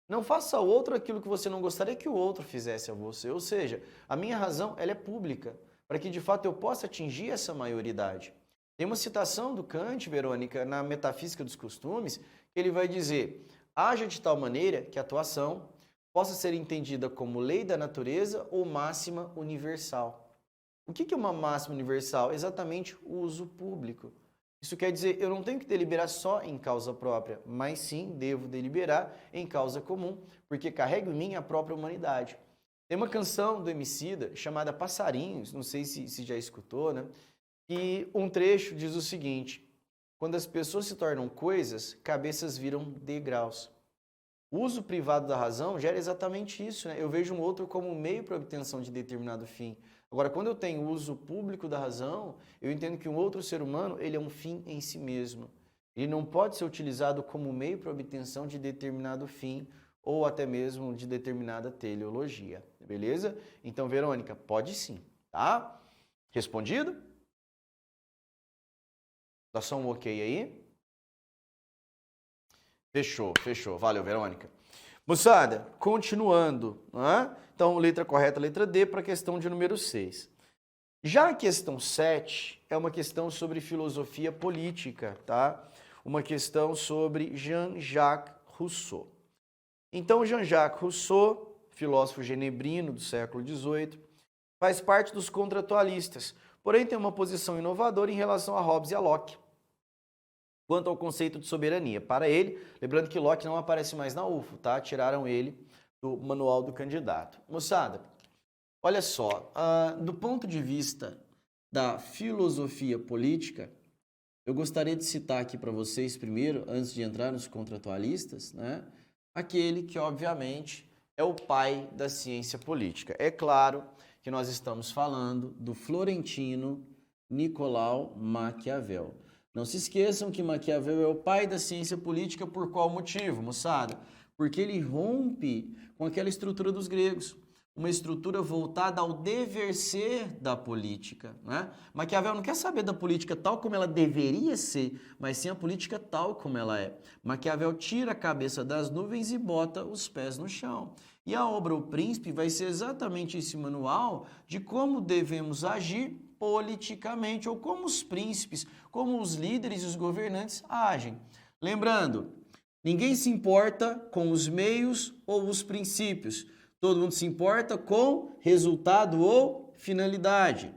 não faça ao outro aquilo que você não gostaria que o outro fizesse a você. Ou seja, a minha razão ela é pública, para que de fato eu possa atingir essa maioridade. Tem uma citação do Kant, Verônica, na Metafísica dos Costumes, que ele vai dizer: haja de tal maneira que a tua ação possa ser entendida como lei da natureza ou máxima universal. O que é uma máxima universal? Exatamente o uso público. Isso quer dizer, eu não tenho que deliberar só em causa própria, mas sim devo deliberar em causa comum, porque carrego em mim a própria humanidade. Tem uma canção do Emicida chamada Passarinhos, não sei se já escutou, né? E um trecho diz o seguinte: quando as pessoas se tornam coisas, cabeças viram degraus. O uso privado da razão gera exatamente isso, né? Eu vejo um outro como um meio para a obtenção de determinado fim. Agora, quando eu tenho uso público da razão, eu entendo que um outro ser humano, ele é um fim em si mesmo. Ele não pode ser utilizado como meio para a obtenção de determinado fim ou até mesmo de determinada teleologia, beleza? Então, Verônica, pode sim, tá? Respondido? Dá só um ok aí? Fechou, fechou. Valeu, Verônica. Moçada, continuando, né? Então, letra correta, letra D, para a questão de número 6. Já a questão 7 é uma questão sobre filosofia política, tá? Uma questão sobre Jean-Jacques Rousseau. Então, Jean-Jacques Rousseau, filósofo genebrino do século XVIII, faz parte dos contratualistas, porém tem uma posição inovadora em relação a Hobbes e a Locke quanto ao conceito de soberania. Para ele, lembrando que Locke não aparece mais na UFO, tá? Tiraram ele do manual do candidato. Moçada, olha só, do ponto de vista da filosofia política, eu gostaria de citar aqui para vocês primeiro, antes de entrar nos contratualistas, né? Aquele que, obviamente, é o pai da ciência política. É claro que nós estamos falando do florentino Nicolau Maquiavel. Não se esqueçam que Maquiavel é o pai da ciência política por qual motivo, moçada? Porque ele rompe com aquela estrutura dos gregos, uma estrutura voltada ao dever ser da política, né? Maquiavel não quer saber da política tal como ela deveria ser, mas sim a política tal como ela é. Maquiavel tira a cabeça das nuvens e bota os pés no chão. E a obra O Príncipe vai ser exatamente esse manual de como devemos agir politicamente, ou como os príncipes, como os líderes e os governantes agem. Lembrando, ninguém se importa com os meios ou os princípios. Todo mundo se importa com resultado ou finalidade.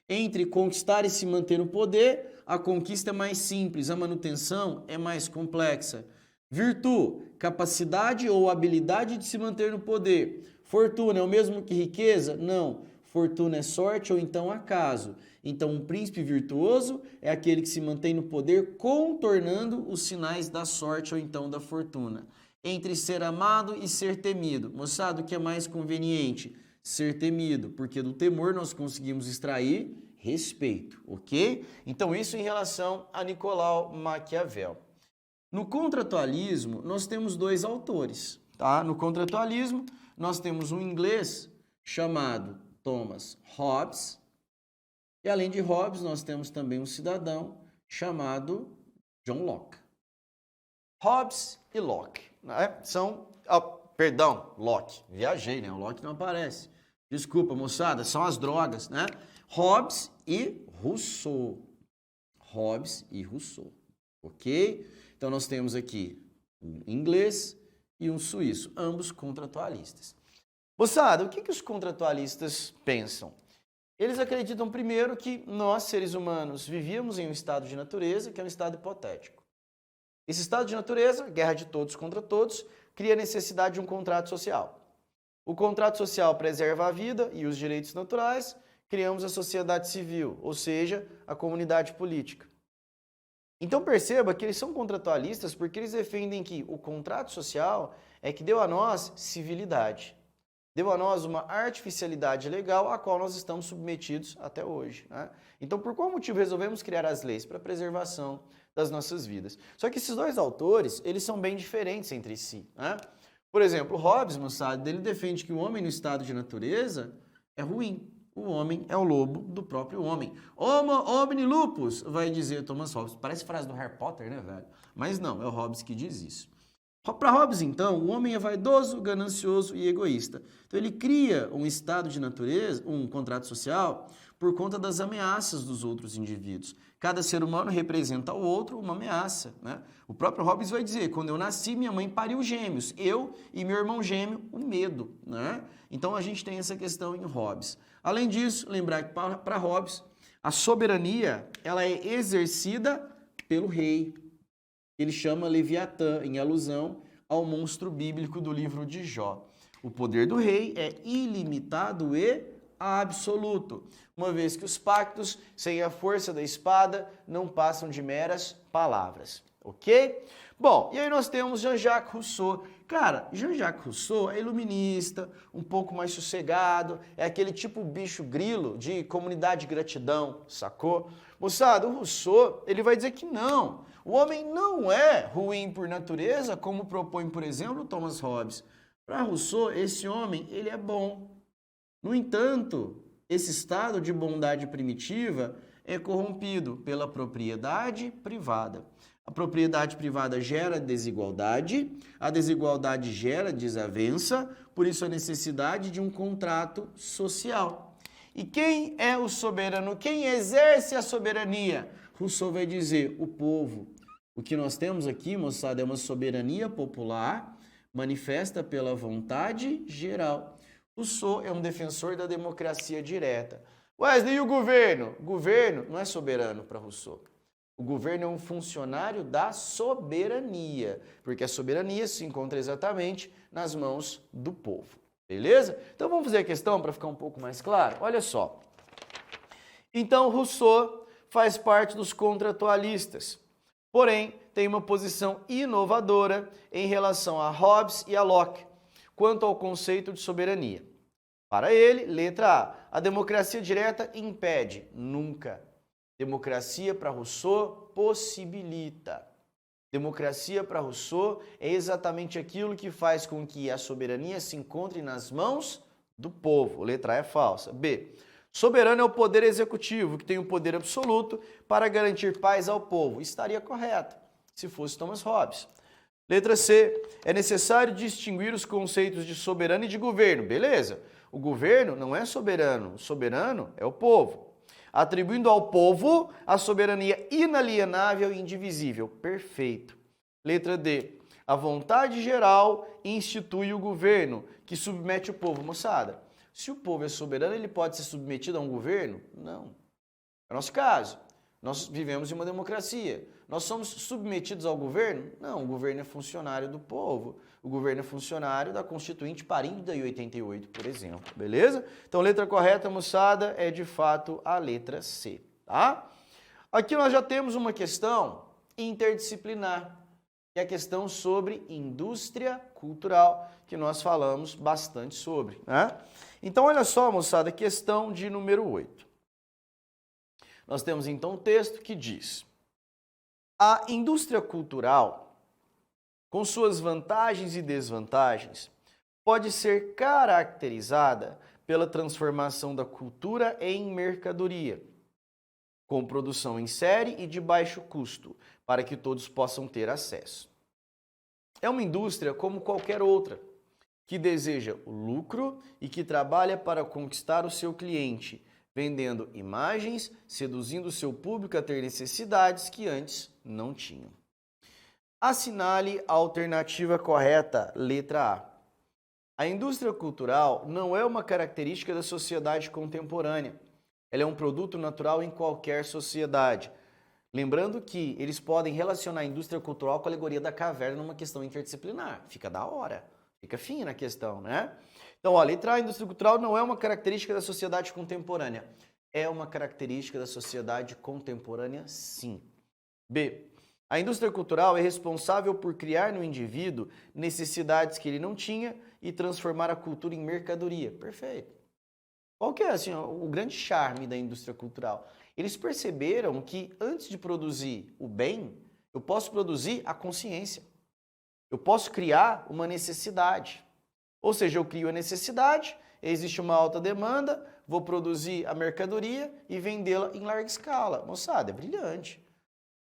Entre conquistar e se manter no poder, a conquista é mais simples, a manutenção é mais complexa. Virtude, capacidade ou habilidade de se manter no poder. Fortuna é o mesmo que riqueza? Não. Fortuna é sorte ou então acaso. Então, um príncipe virtuoso é aquele que se mantém no poder contornando os sinais da sorte ou então da fortuna. Entre ser amado e ser temido. Moçada, o que é mais conveniente? Ser temido, porque do temor nós conseguimos extrair respeito, ok? Então, isso em relação a Nicolau Maquiavel. No contratualismo, nós temos dois autores, tá? No contratualismo, nós temos um inglês chamado Thomas Hobbes, e além de Hobbes, nós temos também um cidadão chamado John Locke. Hobbes e Locke, né? Locke, viajei, né? O Locke não aparece. Desculpa, moçada, são as drogas, né? Hobbes e Rousseau. Hobbes e Rousseau, ok? Então, nós temos aqui um inglês e um suíço, ambos contratualistas. Moçada, o que os contratualistas pensam? Eles acreditam, primeiro, que nós, seres humanos, vivíamos em um estado de natureza, que é um estado hipotético. Esse estado de natureza, guerra de todos contra todos, cria a necessidade de um contrato social. O contrato social preserva a vida e os direitos naturais, criamos a sociedade civil, ou seja, a comunidade política. Então perceba que eles são contratualistas porque eles defendem que o contrato social é que deu a nós civilidade. deu a nós uma artificialidade legal a qual nós estamos submetidos até hoje, né? Então, por qual motivo resolvemos criar as leis? Para a preservação das nossas vidas. Só que esses dois autores, eles são bem diferentes entre si, né? Por exemplo, Hobbes, moçada, ele defende que o homem no estado de natureza é ruim. O homem é o lobo do próprio homem. Homo homini lupus, vai dizer Thomas Hobbes. Parece frase do Harry Potter, né, velho? Mas não, é o Hobbes que diz isso. Para Hobbes, então, o homem é vaidoso, ganancioso e egoísta. Então, ele cria um estado de natureza, um contrato social, por conta das ameaças dos outros indivíduos. Cada ser humano representa ao outro uma ameaça, né? O próprio Hobbes vai dizer, quando eu nasci, minha mãe pariu gêmeos, eu e meu irmão gêmeo, o medo, né? Então, a gente tem essa questão em Hobbes. Além disso, lembrar que para Hobbes, a soberania ela é exercida pelo rei. Ele chama Leviatã, em alusão ao monstro bíblico do livro de Jó. O poder do rei é ilimitado e absoluto, uma vez que os pactos, sem a força da espada, não passam de meras palavras, ok? Bom, e aí nós temos Jean-Jacques Rousseau. Cara, Jean-Jacques Rousseau é iluminista, um pouco mais sossegado, é aquele tipo bicho grilo de comunidade de gratidão, sacou? Moçada, o Rousseau, ele vai dizer que não, o homem não é ruim por natureza, como propõe, por exemplo, Thomas Hobbes. Para Rousseau, esse homem, ele é bom. No entanto, esse estado de bondade primitiva é corrompido pela propriedade privada. A propriedade privada gera desigualdade, a desigualdade gera desavença, por isso a necessidade de um contrato social. E quem é o soberano? Quem exerce a soberania? Rousseau vai dizer, o povo. O que nós temos aqui, moçada, é uma soberania popular manifesta pela vontade geral. Rousseau é um defensor da democracia direta. Wesley, e o governo? O governo não é soberano para Rousseau. O governo é um funcionário da soberania, porque a soberania se encontra exatamente nas mãos do povo. Beleza? Então vamos fazer a questão para ficar um pouco mais claro? Olha só. Então Rousseau faz parte dos contratualistas, porém tem uma posição inovadora em relação a Hobbes e a Locke, quanto ao conceito de soberania. Para ele, letra A democracia direta impede, nunca. Democracia para Rousseau possibilita. Democracia para Rousseau é exatamente aquilo que faz com que a soberania se encontre nas mãos do povo. Letra A é falsa. B. Soberano é o poder executivo, que tem o poder absoluto para garantir paz ao povo. Estaria correto, se fosse Thomas Hobbes. Letra C. É necessário distinguir os conceitos de soberano e de governo. Beleza. O governo não é soberano. O soberano é o povo. Atribuindo ao povo a soberania inalienável e indivisível. Perfeito. Letra D. A vontade geral institui o governo, que submete o povo. Moçada, se o povo é soberano, ele pode ser submetido a um governo? Não. É o nosso caso. Nós vivemos em uma democracia. Nós somos submetidos ao governo? Não, o governo é funcionário do povo. O governo é funcionário da Constituinte parida em 88, por exemplo. Beleza? Então, letra correta, moçada, é de fato a letra C. Tá? Aqui nós já temos uma questão interdisciplinar, que é a questão sobre indústria cultural, que nós falamos bastante sobre, né? Então, olha só, moçada, questão de número 8. Nós temos então um texto que diz: a indústria cultural, com suas vantagens e desvantagens, pode ser caracterizada pela transformação da cultura em mercadoria, com produção em série e de baixo custo, para que todos possam ter acesso. É uma indústria como qualquer outra, que deseja o lucro e que trabalha para conquistar o seu cliente, vendendo imagens, seduzindo o seu público a ter necessidades que antes não tinham. Assinale a alternativa correta, letra A. A indústria cultural não é uma característica da sociedade contemporânea. Ela é um produto natural em qualquer sociedade. Lembrando que eles podem relacionar a indústria cultural com a alegoria da caverna numa questão interdisciplinar. Fica da hora, fica fina a questão, né? Então, a letra A, a indústria cultural não é uma característica da sociedade contemporânea. É uma característica da sociedade contemporânea, sim. B. A indústria cultural é responsável por criar no indivíduo necessidades que ele não tinha e transformar a cultura em mercadoria. Perfeito. Qual que é assim, o grande charme da indústria cultural? Eles perceberam que antes de produzir o bem, eu posso produzir a consciência. Eu posso criar uma necessidade. Ou seja, eu crio a necessidade, existe uma alta demanda, vou produzir a mercadoria e vendê-la em larga escala. Moçada, é brilhante.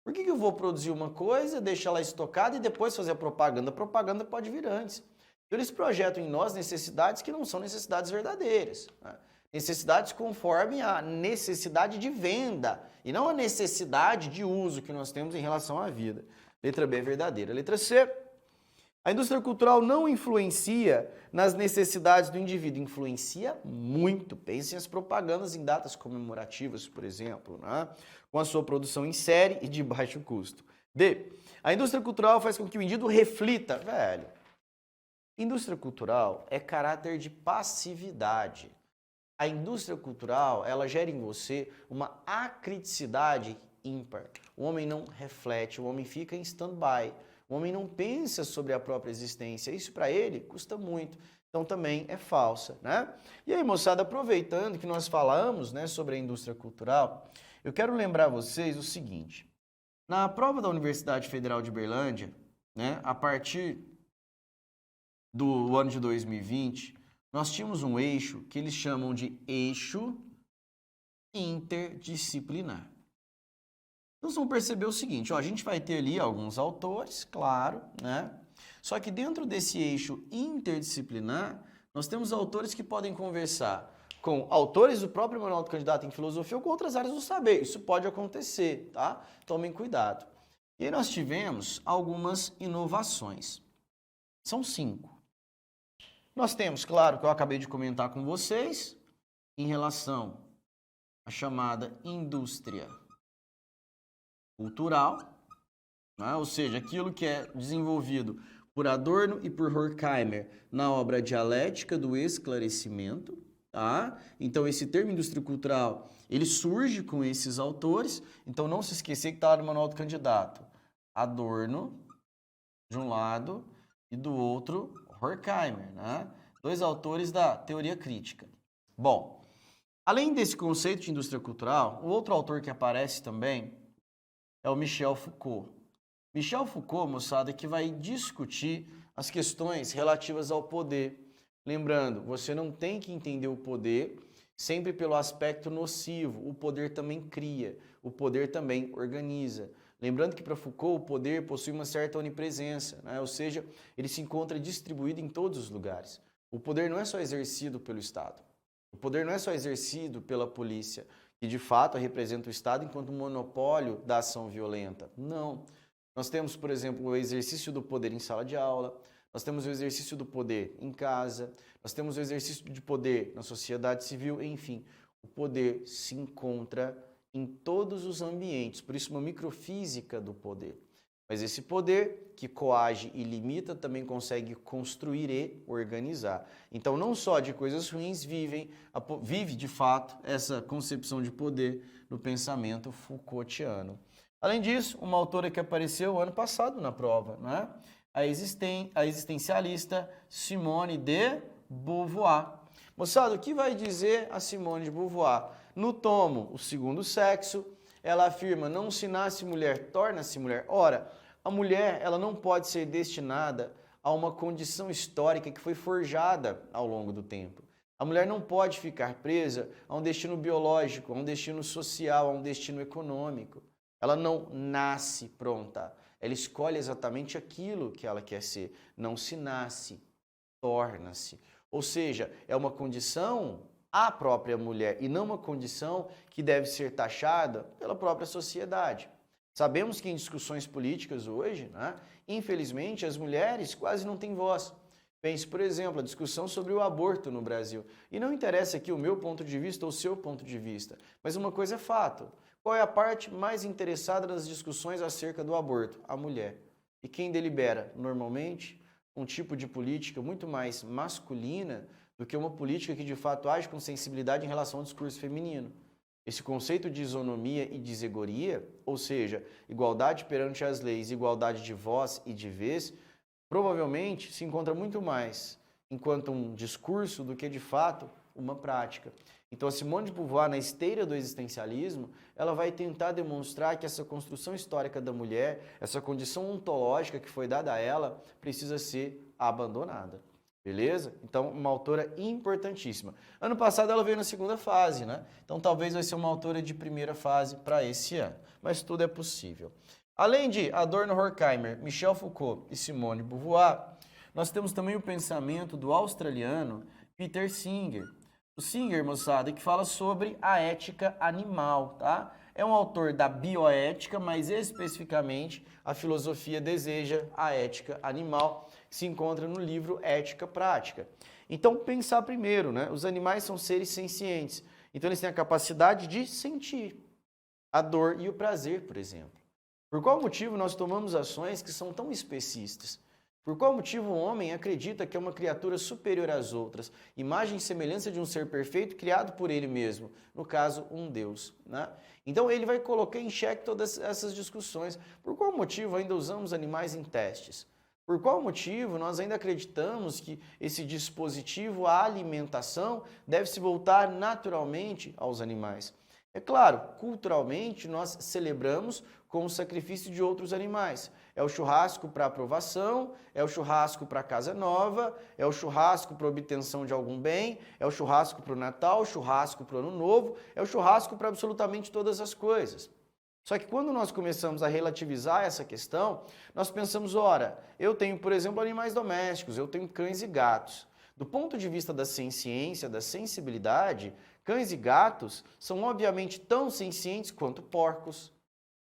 Por que eu vou produzir uma coisa, deixar ela estocada e depois fazer a propaganda? A propaganda pode vir antes. Então, eles projetam em nós necessidades que não são necessidades verdadeiras, né? Necessidades conforme a necessidade de venda e não a necessidade de uso que nós temos em relação à vida. Letra B é verdadeira. Letra C, a indústria cultural não influencia nas necessidades do indivíduo. Influencia muito. Pensem as propagandas em datas comemorativas, por exemplo, né? Com a sua produção em série e de baixo custo. D, a indústria cultural faz com que o indivíduo reflita. Velho, indústria cultural é caráter de passividade. A indústria cultural, ela gera em você uma acriticidade ímpar. O homem não reflete, o homem fica em stand-by. O homem não pensa sobre a própria existência. Isso para ele custa muito. Então também é falsa, né? E aí, moçada, aproveitando que nós falamos, né, sobre a indústria cultural, eu quero lembrar vocês o seguinte. Na prova da Universidade Federal de Berlândia, né, a partir do ano de 2020, nós tínhamos um eixo que eles chamam de eixo interdisciplinar. Então, vocês vão perceber o seguinte, ó, a gente vai ter ali alguns autores, claro, né? Só que dentro desse eixo interdisciplinar, nós temos autores que podem conversar com autores do próprio Manual do Candidato em Filosofia ou com outras áreas do saber. Isso pode acontecer, tá? Tomem cuidado. E aí nós tivemos algumas inovações. São 5. Nós temos, claro, que eu acabei de comentar com vocês, em relação à chamada indústria cultural, né? Ou seja, aquilo que é desenvolvido por Adorno e por Horkheimer na obra Dialética do Esclarecimento. Tá? Então, esse termo indústria cultural, ele surge com esses autores. Então, não se esquecer que está lá no Manual do Candidato. Adorno, de um lado, e do outro, Horkheimer, né? 2 autores da teoria crítica. Bom, além desse conceito de indústria cultural, o outro autor que aparece também é o Michel Foucault. Michel Foucault, moçada, que vai discutir as questões relativas ao poder. Lembrando, você não tem que entender o poder sempre pelo aspecto nocivo. O poder também cria, o poder também organiza. Lembrando que para Foucault o poder possui uma certa onipresença, né? Ou seja, ele se encontra distribuído em todos os lugares. O poder não é só exercido pelo Estado. O poder não é só exercido pela polícia, que de fato representa o Estado enquanto monopólio da ação violenta. Não. Nós temos, por exemplo, o exercício do poder em sala de aula, nós temos o exercício do poder em casa, nós temos o exercício de poder na sociedade civil, enfim. O poder se encontra em todos os ambientes, por isso uma microfísica do poder. Mas esse poder que coage e limita também consegue construir e organizar. Então não só de coisas ruins vive de fato essa concepção de poder no pensamento Foucaultiano. Além disso, uma autora que apareceu ano passado na prova, né? A existencialista Simone de Beauvoir. Moçada, o que vai dizer a Simone de Beauvoir? No tomo O Segundo Sexo, ela afirma, não se nasce mulher, torna-se mulher. Ora, a mulher ela não pode ser destinada a uma condição histórica que foi forjada ao longo do tempo. A mulher não pode ficar presa a um destino biológico, a um destino social, a um destino econômico. Ela não nasce pronta. Ela escolhe exatamente aquilo que ela quer ser. Não se nasce, torna-se. Ou seja, é uma condição à própria mulher e não uma condição que deve ser taxada pela própria sociedade. Sabemos que em discussões políticas hoje, né, infelizmente, as mulheres quase não têm voz. Pense, por exemplo, a discussão sobre o aborto no Brasil. E não interessa aqui o meu ponto de vista ou o seu ponto de vista, mas uma coisa é fato. Qual é a parte mais interessada nas discussões acerca do aborto? A mulher. E quem delibera? Normalmente, um tipo de política muito mais masculina do que uma política que de fato age com sensibilidade em relação ao discurso feminino. Esse conceito de isonomia e de isegoria, ou seja, igualdade perante as leis, igualdade de voz e de vez, provavelmente se encontra muito mais enquanto um discurso do que, de fato, uma prática. Então, a Simone de Beauvoir, na esteira do existencialismo, ela vai tentar demonstrar que essa construção histórica da mulher, essa condição ontológica que foi dada a ela, precisa ser abandonada. Beleza? Então, uma autora importantíssima. Ano passado ela veio na segunda fase, né? Então, talvez vai ser uma autora de primeira fase para esse ano. Mas tudo é possível. Além de Adorno, Horkheimer, Michel Foucault e Simone de Beauvoir, nós temos também o pensamento do australiano Peter Singer. O Singer, moçada, que fala sobre a ética animal, tá? É um autor da bioética, mas especificamente a filosofia deseja a ética animal, que se encontra no livro Ética Prática. Então, pensar primeiro, né? Os animais são seres sencientes, então eles têm a capacidade de sentir a dor e o prazer, por exemplo. Por qual motivo nós tomamos ações que são tão especistas? Por qual motivo o homem acredita que é uma criatura superior às outras, imagem e semelhança de um ser perfeito criado por ele mesmo, no caso, um Deus, né? Então ele vai colocar em xeque todas essas discussões. Por qual motivo ainda usamos animais em testes? Por qual motivo nós ainda acreditamos que esse dispositivo, a alimentação, deve se voltar naturalmente aos animais? É claro, culturalmente nós celebramos com o sacrifício de outros animais. É o churrasco para aprovação, é o churrasco para casa nova, é o churrasco para obtenção de algum bem, é o churrasco para o Natal, o churrasco para o Ano Novo, é o churrasco para absolutamente todas as coisas. Só que quando nós começamos a relativizar essa questão, nós pensamos, ora, eu tenho, por exemplo, animais domésticos, eu tenho cães e gatos. Do ponto de vista da senciência, da sensibilidade, cães e gatos são obviamente tão sencientes quanto porcos,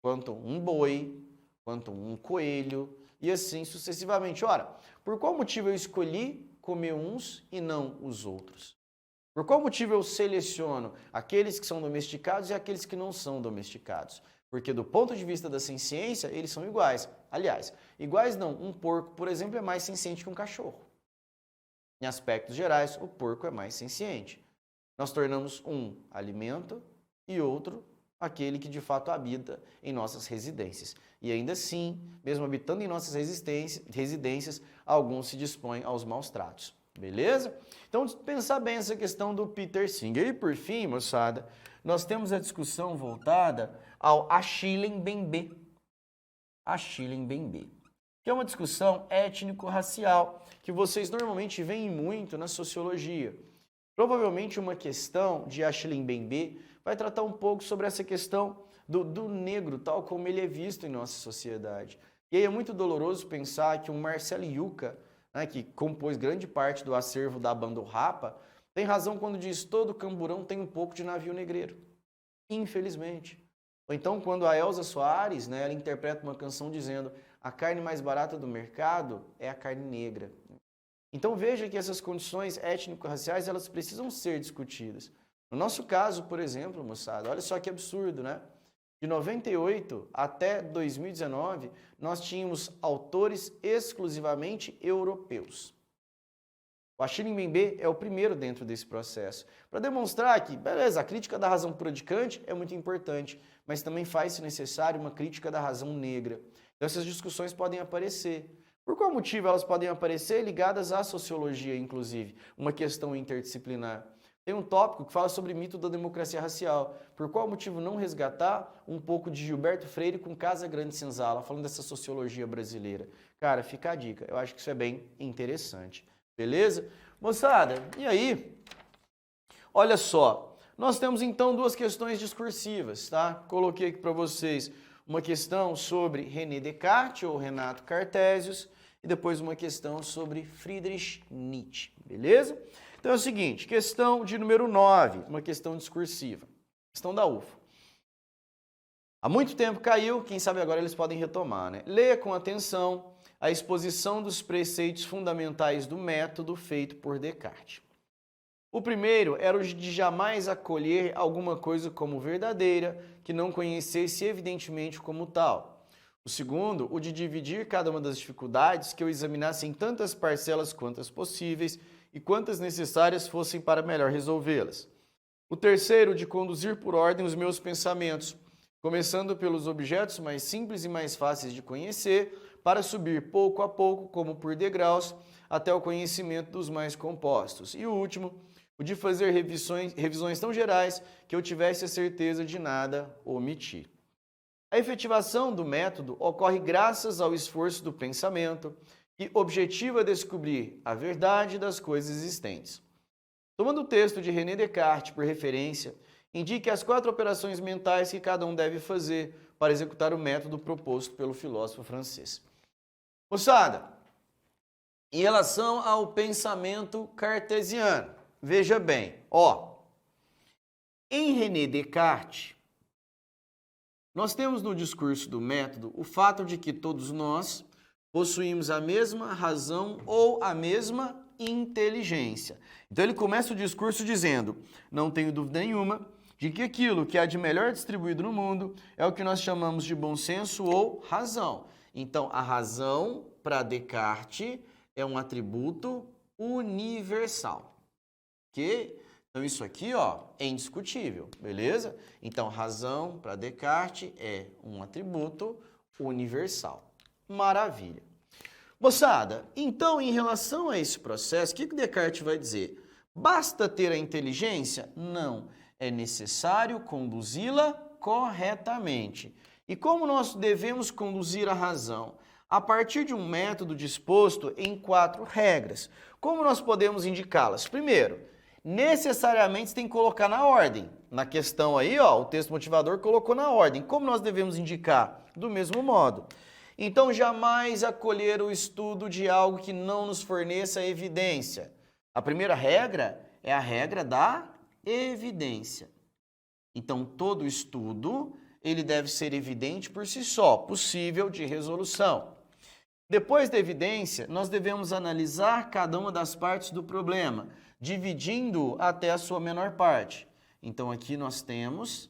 quanto um boi, quanto um coelho e assim sucessivamente. Ora, por qual motivo eu escolhi comer uns e não os outros? Por qual motivo eu seleciono aqueles que são domesticados e aqueles que não são domesticados? Porque do ponto de vista da senciência, eles são iguais. Aliás, iguais não, um porco, por exemplo, é mais senciente que um cachorro. Em aspectos gerais, o porco é mais senciente. Nós tornamos um alimento e outro aquele que de fato habita em nossas residências. E ainda assim, mesmo habitando em nossas residências, alguns se dispõem aos maus tratos. Beleza? Então, pensar bem essa questão do Peter Singer. E por fim, moçada, nós temos a discussão voltada ao Achille Mbembe. Achille Mbembe, que é uma discussão étnico-racial, que vocês normalmente veem muito na sociologia. Provavelmente uma questão de Achille Mbembe vai tratar um pouco sobre essa questão do negro, tal como ele é visto em nossa sociedade. E aí é muito doloroso pensar que um Marcelo Yuca, né, que compôs grande parte do acervo da banda O Rapa, tem razão quando diz todo camburão tem um pouco de navio negreiro. Infelizmente. Ou então quando a Elza Soares, né, ela interpreta uma canção dizendo a carne mais barata do mercado é a carne negra. Então veja que essas condições étnico-raciais elas precisam ser discutidas. No nosso caso, por exemplo, moçada, olha só que absurdo, né? De 98 até 2019, nós tínhamos autores exclusivamente europeus. O Achille Mbembe é o primeiro dentro desse processo, para demonstrar que, beleza, a crítica da razão pura de Kant é muito importante, mas também faz-se necessário uma crítica da razão negra. Então essas discussões podem aparecer. Por qual motivo elas podem aparecer ligadas à sociologia, inclusive? Uma questão interdisciplinar. Tem um tópico que fala sobre mito da democracia racial. Por qual motivo não resgatar um pouco de Gilberto Freire com Casa Grande Senzala, falando dessa sociologia brasileira? Cara, fica a dica. Eu acho que isso é bem interessante. Beleza? Moçada, e aí? Olha só, nós temos então duas questões discursivas, tá? Coloquei aqui para vocês uma questão sobre René Descartes ou Renato Cartésius e depois uma questão sobre Friedrich Nietzsche, beleza? Então é o seguinte, questão de número 9, uma questão discursiva, questão da UFO. Há muito tempo caiu, quem sabe agora eles podem retomar, né? Leia com atenção a exposição dos preceitos fundamentais do método feito por Descartes. O primeiro era o de jamais acolher alguma coisa como verdadeira, que não conhecesse evidentemente como tal. O segundo, o de dividir cada uma das dificuldades, que eu examinasse em tantas parcelas quantas possíveis e quantas necessárias fossem para melhor resolvê-las. O terceiro, de conduzir por ordem os meus pensamentos, começando pelos objetos mais simples e mais fáceis de conhecer, para subir pouco a pouco, como por degraus, até o conhecimento dos mais compostos. E o último, o de fazer revisões tão gerais que eu tivesse a certeza de nada omitir. A efetivação do método ocorre graças ao esforço do pensamento, que objetiva descobrir a verdade das coisas existentes. Tomando o texto de René Descartes por referência, indique as 4 operações mentais que cada um deve fazer para executar o método proposto pelo filósofo francês. Moçada, em relação ao pensamento cartesiano, veja bem, em René Descartes, nós temos no discurso do método o fato de que todos nós possuímos a mesma razão ou a mesma inteligência. Então ele começa o discurso dizendo, não tenho dúvida nenhuma de que aquilo que há de melhor distribuído no mundo é o que nós chamamos de bom senso ou razão. Então a razão, para Descartes, é um atributo universal. Ok? Então isso aqui, é indiscutível, beleza? Então razão, para Descartes, é um atributo universal. Maravilha. Moçada, então em relação a esse processo, o que Descartes vai dizer? Basta ter a inteligência? Não. É necessário conduzi-la corretamente. E como nós devemos conduzir a razão? A partir de um método disposto em 4 regras. Como nós podemos indicá-las? Primeiro, necessariamente você tem que colocar na ordem. Na questão aí, o texto motivador colocou na ordem. Como nós devemos indicar? Do mesmo modo. Então, jamais acolher o estudo de algo que não nos forneça evidência. A primeira regra é a regra da evidência. Então, todo estudo, ele deve ser evidente por si só, possível de resolução. Depois da evidência, nós devemos analisar cada uma das partes do problema, dividindo até a sua menor parte. Então, aqui nós temos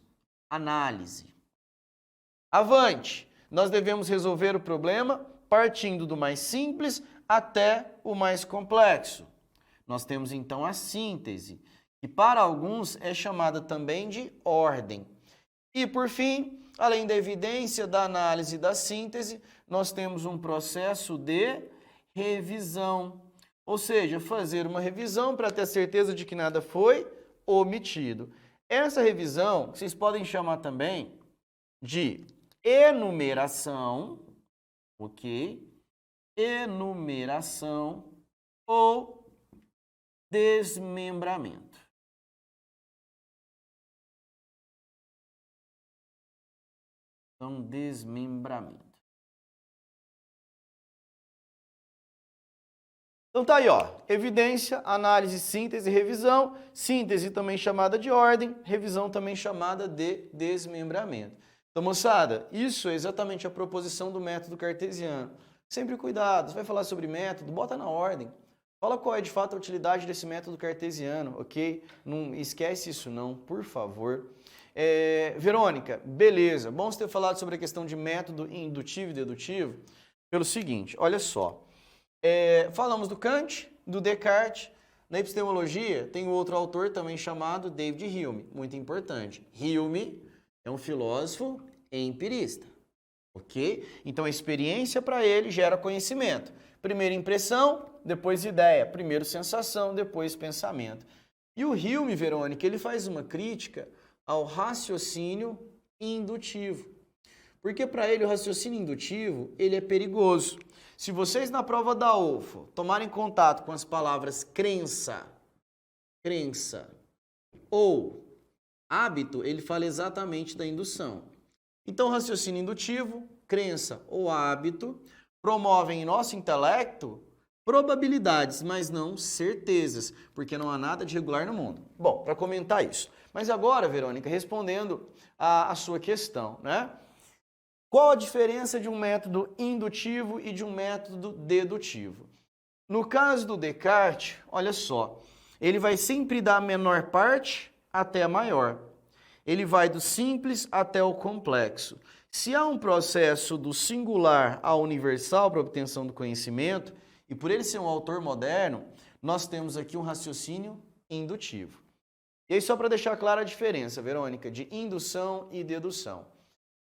análise. Avante! Nós devemos resolver o problema partindo do mais simples até o mais complexo. Nós temos então a síntese, que para alguns é chamada também de ordem. E por fim, além da evidência, da análise e da síntese, nós temos um processo de revisão. Ou seja, fazer uma revisão para ter certeza de que nada foi omitido. Essa revisão, vocês podem chamar também de enumeração, ok? Enumeração ou desmembramento. Então, desmembramento. Então tá aí, evidência, análise, síntese, revisão. Síntese também chamada de ordem, revisão também chamada de desmembramento. Então, moçada, isso é exatamente a proposição do método cartesiano. Sempre cuidado, você vai falar sobre método, bota na ordem. Fala qual é de fato a utilidade desse método cartesiano, ok? Não esquece isso não, por favor. Verônica, beleza, bom você ter falado sobre a questão de método indutivo e dedutivo. Pelo seguinte, olha só, falamos do Kant, do Descartes. Na epistemologia tem outro autor também chamado David Hume, muito importante. Hume é um filósofo empirista, ok? Então a experiência para ele gera conhecimento. Primeiro impressão, depois ideia. Primeiro sensação, depois pensamento. E o Hume, Verônica, ele faz uma crítica ao raciocínio indutivo. Porque para ele o raciocínio indutivo, ele é perigoso. Se vocês na prova da UFO tomarem contato com as palavras crença ou hábito, ele fala exatamente da indução. Então, raciocínio indutivo, crença ou hábito promovem em nosso intelecto probabilidades, mas não certezas, porque não há nada de regular no mundo. Bom, para comentar isso. Mas agora, Verônica, respondendo a sua questão, né? Qual a diferença de um método indutivo e de um método dedutivo? No caso do Descartes, olha só, ele vai sempre da menor parte até a maior. Ele vai do simples até o complexo. Se há um processo do singular ao universal para a obtenção do conhecimento, e por ele ser um autor moderno, nós temos aqui um raciocínio indutivo. E aí só para deixar clara a diferença, Verônica, de indução e dedução.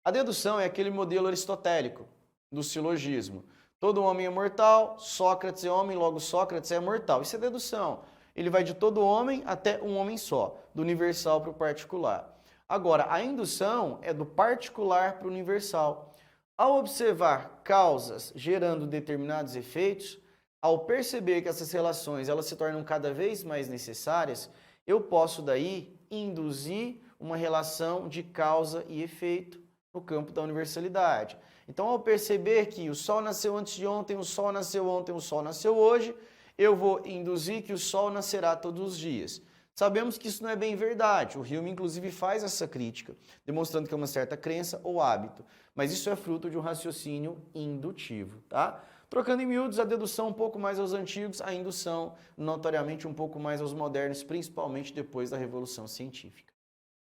A dedução é aquele modelo aristotélico do silogismo. Todo homem é mortal, Sócrates é homem, logo Sócrates é mortal. Isso é dedução. Ele vai de todo homem até um homem só, do universal para o particular. Agora, a indução é do particular para o universal. Ao observar causas gerando determinados efeitos, ao perceber que essas relações elas se tornam cada vez mais necessárias, eu posso daí induzir uma relação de causa e efeito no campo da universalidade. Então, ao perceber que o Sol nasceu antes de ontem, o Sol nasceu ontem, o Sol nasceu hoje, eu vou induzir que o Sol nascerá todos os dias. Sabemos que isso não é bem verdade. O Hume, inclusive, faz essa crítica, demonstrando que é uma certa crença ou hábito. Mas isso é fruto de um raciocínio indutivo, tá? Trocando em miúdos, a dedução um pouco mais aos antigos, a indução notoriamente um pouco mais aos modernos, principalmente depois da Revolução Científica.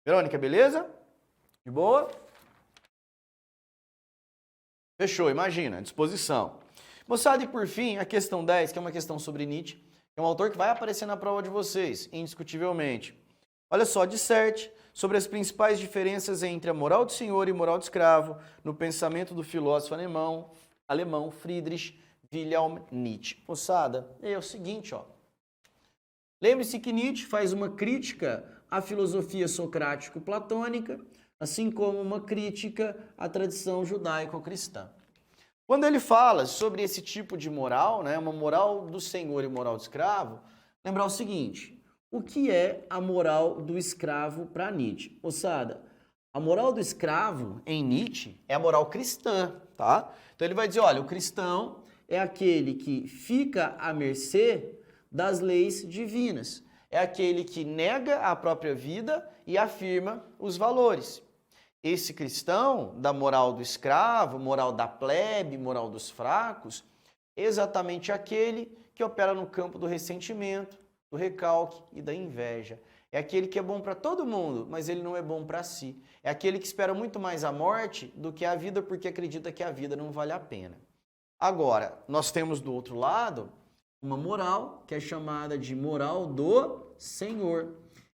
Verônica, beleza? De boa? Fechou, imagina, disposição. Moçada, e por fim, a questão 10, que é uma questão sobre Nietzsche, é um autor que vai aparecer na prova de vocês, indiscutivelmente. Olha só, disserte sobre as principais diferenças entre a moral do senhor e moral do escravo no pensamento do filósofo alemão Friedrich Wilhelm Nietzsche. Moçada, é o seguinte, ó. Lembre-se que Nietzsche faz uma crítica à filosofia socrático-platônica, assim como uma crítica à tradição judaico-cristã. Quando ele fala sobre esse tipo de moral, né, uma moral do senhor e moral do escravo, lembrar o seguinte, o que é a moral do escravo para Nietzsche? Moçada, a moral do escravo em Nietzsche é a moral cristã, tá? Então ele vai dizer, olha, o cristão é aquele que fica à mercê das leis divinas, é aquele que nega a própria vida e afirma os valores. Esse cristão, da moral do escravo, moral da plebe, moral dos fracos, é exatamente aquele que opera no campo do ressentimento, do recalque e da inveja. É aquele que é bom para todo mundo, mas ele não é bom para si. É aquele que espera muito mais a morte do que a vida porque acredita que a vida não vale a pena. Agora, nós temos do outro lado uma moral que é chamada de moral do Senhor.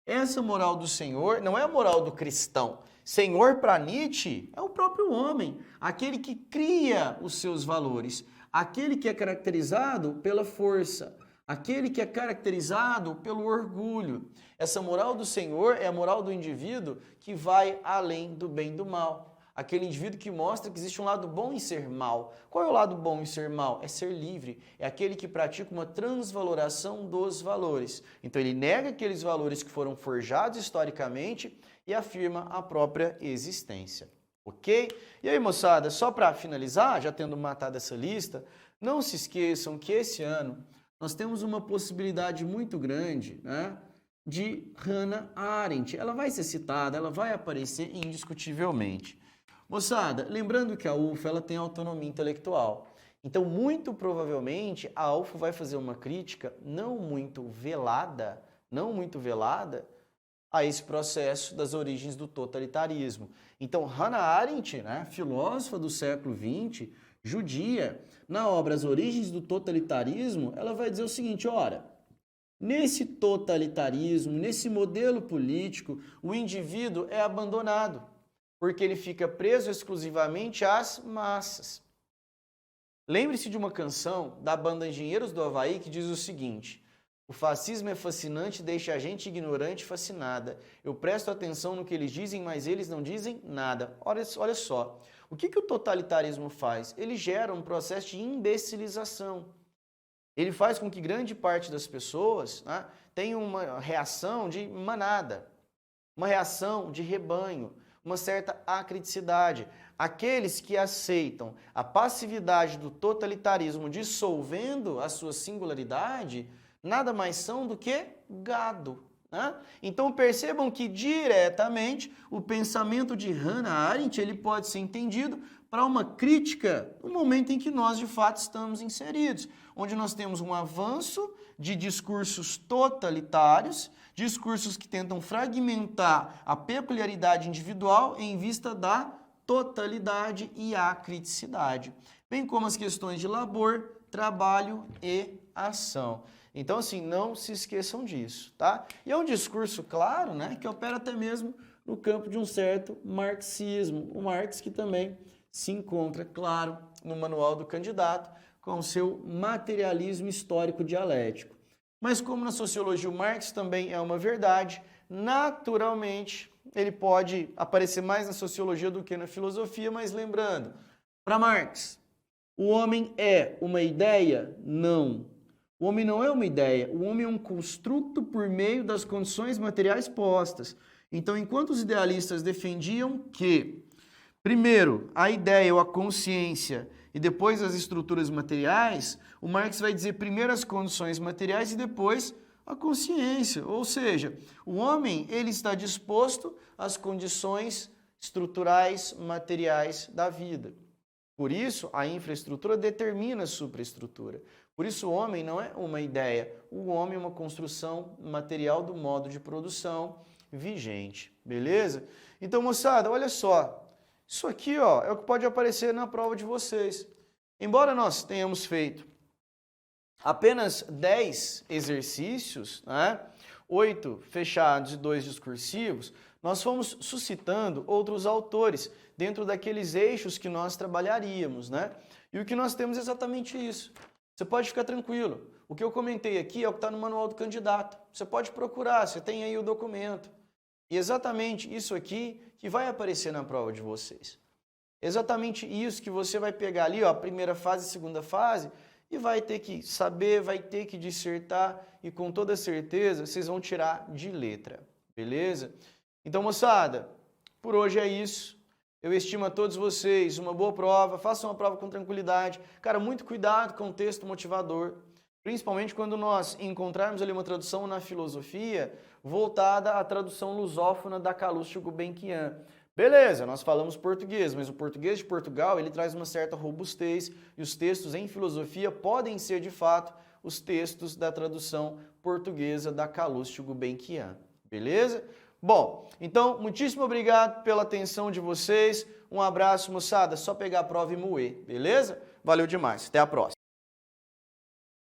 Essa moral do Senhor não é a moral do cristão. Senhor para Nietzsche é o próprio homem, aquele que cria os seus valores, aquele que é caracterizado pela força, aquele que é caracterizado pelo orgulho. Essa moral do Senhor é a moral do indivíduo que vai além do bem e do mal. Aquele indivíduo que mostra que existe um lado bom em ser mal. Qual é o lado bom em ser mal? É ser livre. É aquele que pratica uma transvaloração dos valores. Então ele nega aqueles valores que foram forjados historicamente e afirma a própria existência. Ok? E aí, moçada, só para finalizar, já tendo matado essa lista, não se esqueçam que esse ano nós temos uma possibilidade muito grande, né, de Hannah Arendt. Ela vai ser citada, ela vai aparecer indiscutivelmente. Moçada, lembrando que a UFO ela tem autonomia intelectual. Então, muito provavelmente, a UFO vai fazer uma crítica não muito velada a esse processo das origens do totalitarismo. Então, Hannah Arendt, né, filósofa do século XX, judia, na obra As Origens do Totalitarismo, ela vai dizer o seguinte, ora, nesse totalitarismo, nesse modelo político, o indivíduo é abandonado, porque ele fica preso exclusivamente às massas. Lembre-se de uma canção da banda Engenheiros do Havaí que diz o seguinte, o fascismo é fascinante, deixa a gente ignorante e fascinada. Eu presto atenção no que eles dizem, mas eles não dizem nada. Olha só, o que o totalitarismo faz? Ele gera um processo de imbecilização. Ele faz com que grande parte das pessoas, né, tenha uma reação de manada, uma reação de rebanho, uma certa acriticidade. Aqueles que aceitam a passividade do totalitarismo dissolvendo a sua singularidade, nada mais são do que gado. Né? Então percebam que diretamente o pensamento de Hannah Arendt ele pode ser entendido para uma crítica no momento em que nós de fato estamos inseridos, onde nós temos um avanço de discursos totalitários, discursos que tentam fragmentar a peculiaridade individual em vista da totalidade e a criticidade, bem como as questões de labor, trabalho e ação. Então, assim, não se esqueçam disso, tá? E é um discurso, claro, né, que opera até mesmo no campo de um certo marxismo. O Marx que também se encontra, claro, no manual do candidato, com o seu materialismo histórico dialético. Mas como na sociologia o Marx também é uma verdade, naturalmente ele pode aparecer mais na sociologia do que na filosofia, mas lembrando, para Marx, o homem é uma ideia? Não. O homem não é uma ideia, o homem é um construto por meio das condições materiais postas. Então, enquanto os idealistas defendiam que, primeiro, a ideia ou a consciência e depois as estruturas materiais, o Marx vai dizer primeiro as condições materiais e depois a consciência. Ou seja, o homem ele está disposto às condições estruturais materiais da vida. Por isso, a infraestrutura determina a superestrutura. Por isso, o homem não é uma ideia, o homem é uma construção material do modo de produção vigente, beleza? Então, moçada, olha só, isso aqui ó, é o que pode aparecer na prova de vocês. Embora nós tenhamos feito apenas 10 exercícios, né? 8 fechados e 2 discursivos, nós fomos suscitando outros autores dentro daqueles eixos que nós trabalharíamos, né? E o que nós temos é exatamente isso. Você pode ficar tranquilo. O que eu comentei aqui é o que está no manual do candidato. Você pode procurar, você tem aí o documento. E exatamente isso aqui que vai aparecer na prova de vocês. Exatamente isso que você vai pegar ali, ó, a primeira fase, a segunda fase, e vai ter que saber, vai ter que dissertar e com toda certeza vocês vão tirar de letra, beleza? Então, moçada, por hoje é isso. Eu estimo a todos vocês uma boa prova, façam uma prova com tranquilidade. Cara, muito cuidado com o texto motivador, principalmente quando nós encontrarmos ali uma tradução na filosofia voltada à tradução lusófona da Calouste Gulbenkian. Beleza, nós falamos português, mas o português de Portugal ele traz uma certa robustez e os textos em filosofia podem ser, de fato, os textos da tradução portuguesa da Calouste Gulbenkian. Beleza? Bom, então, muitíssimo obrigado pela atenção de vocês. Um abraço, moçada. Só pegar a prova e moer, beleza? Valeu demais. Até a próxima.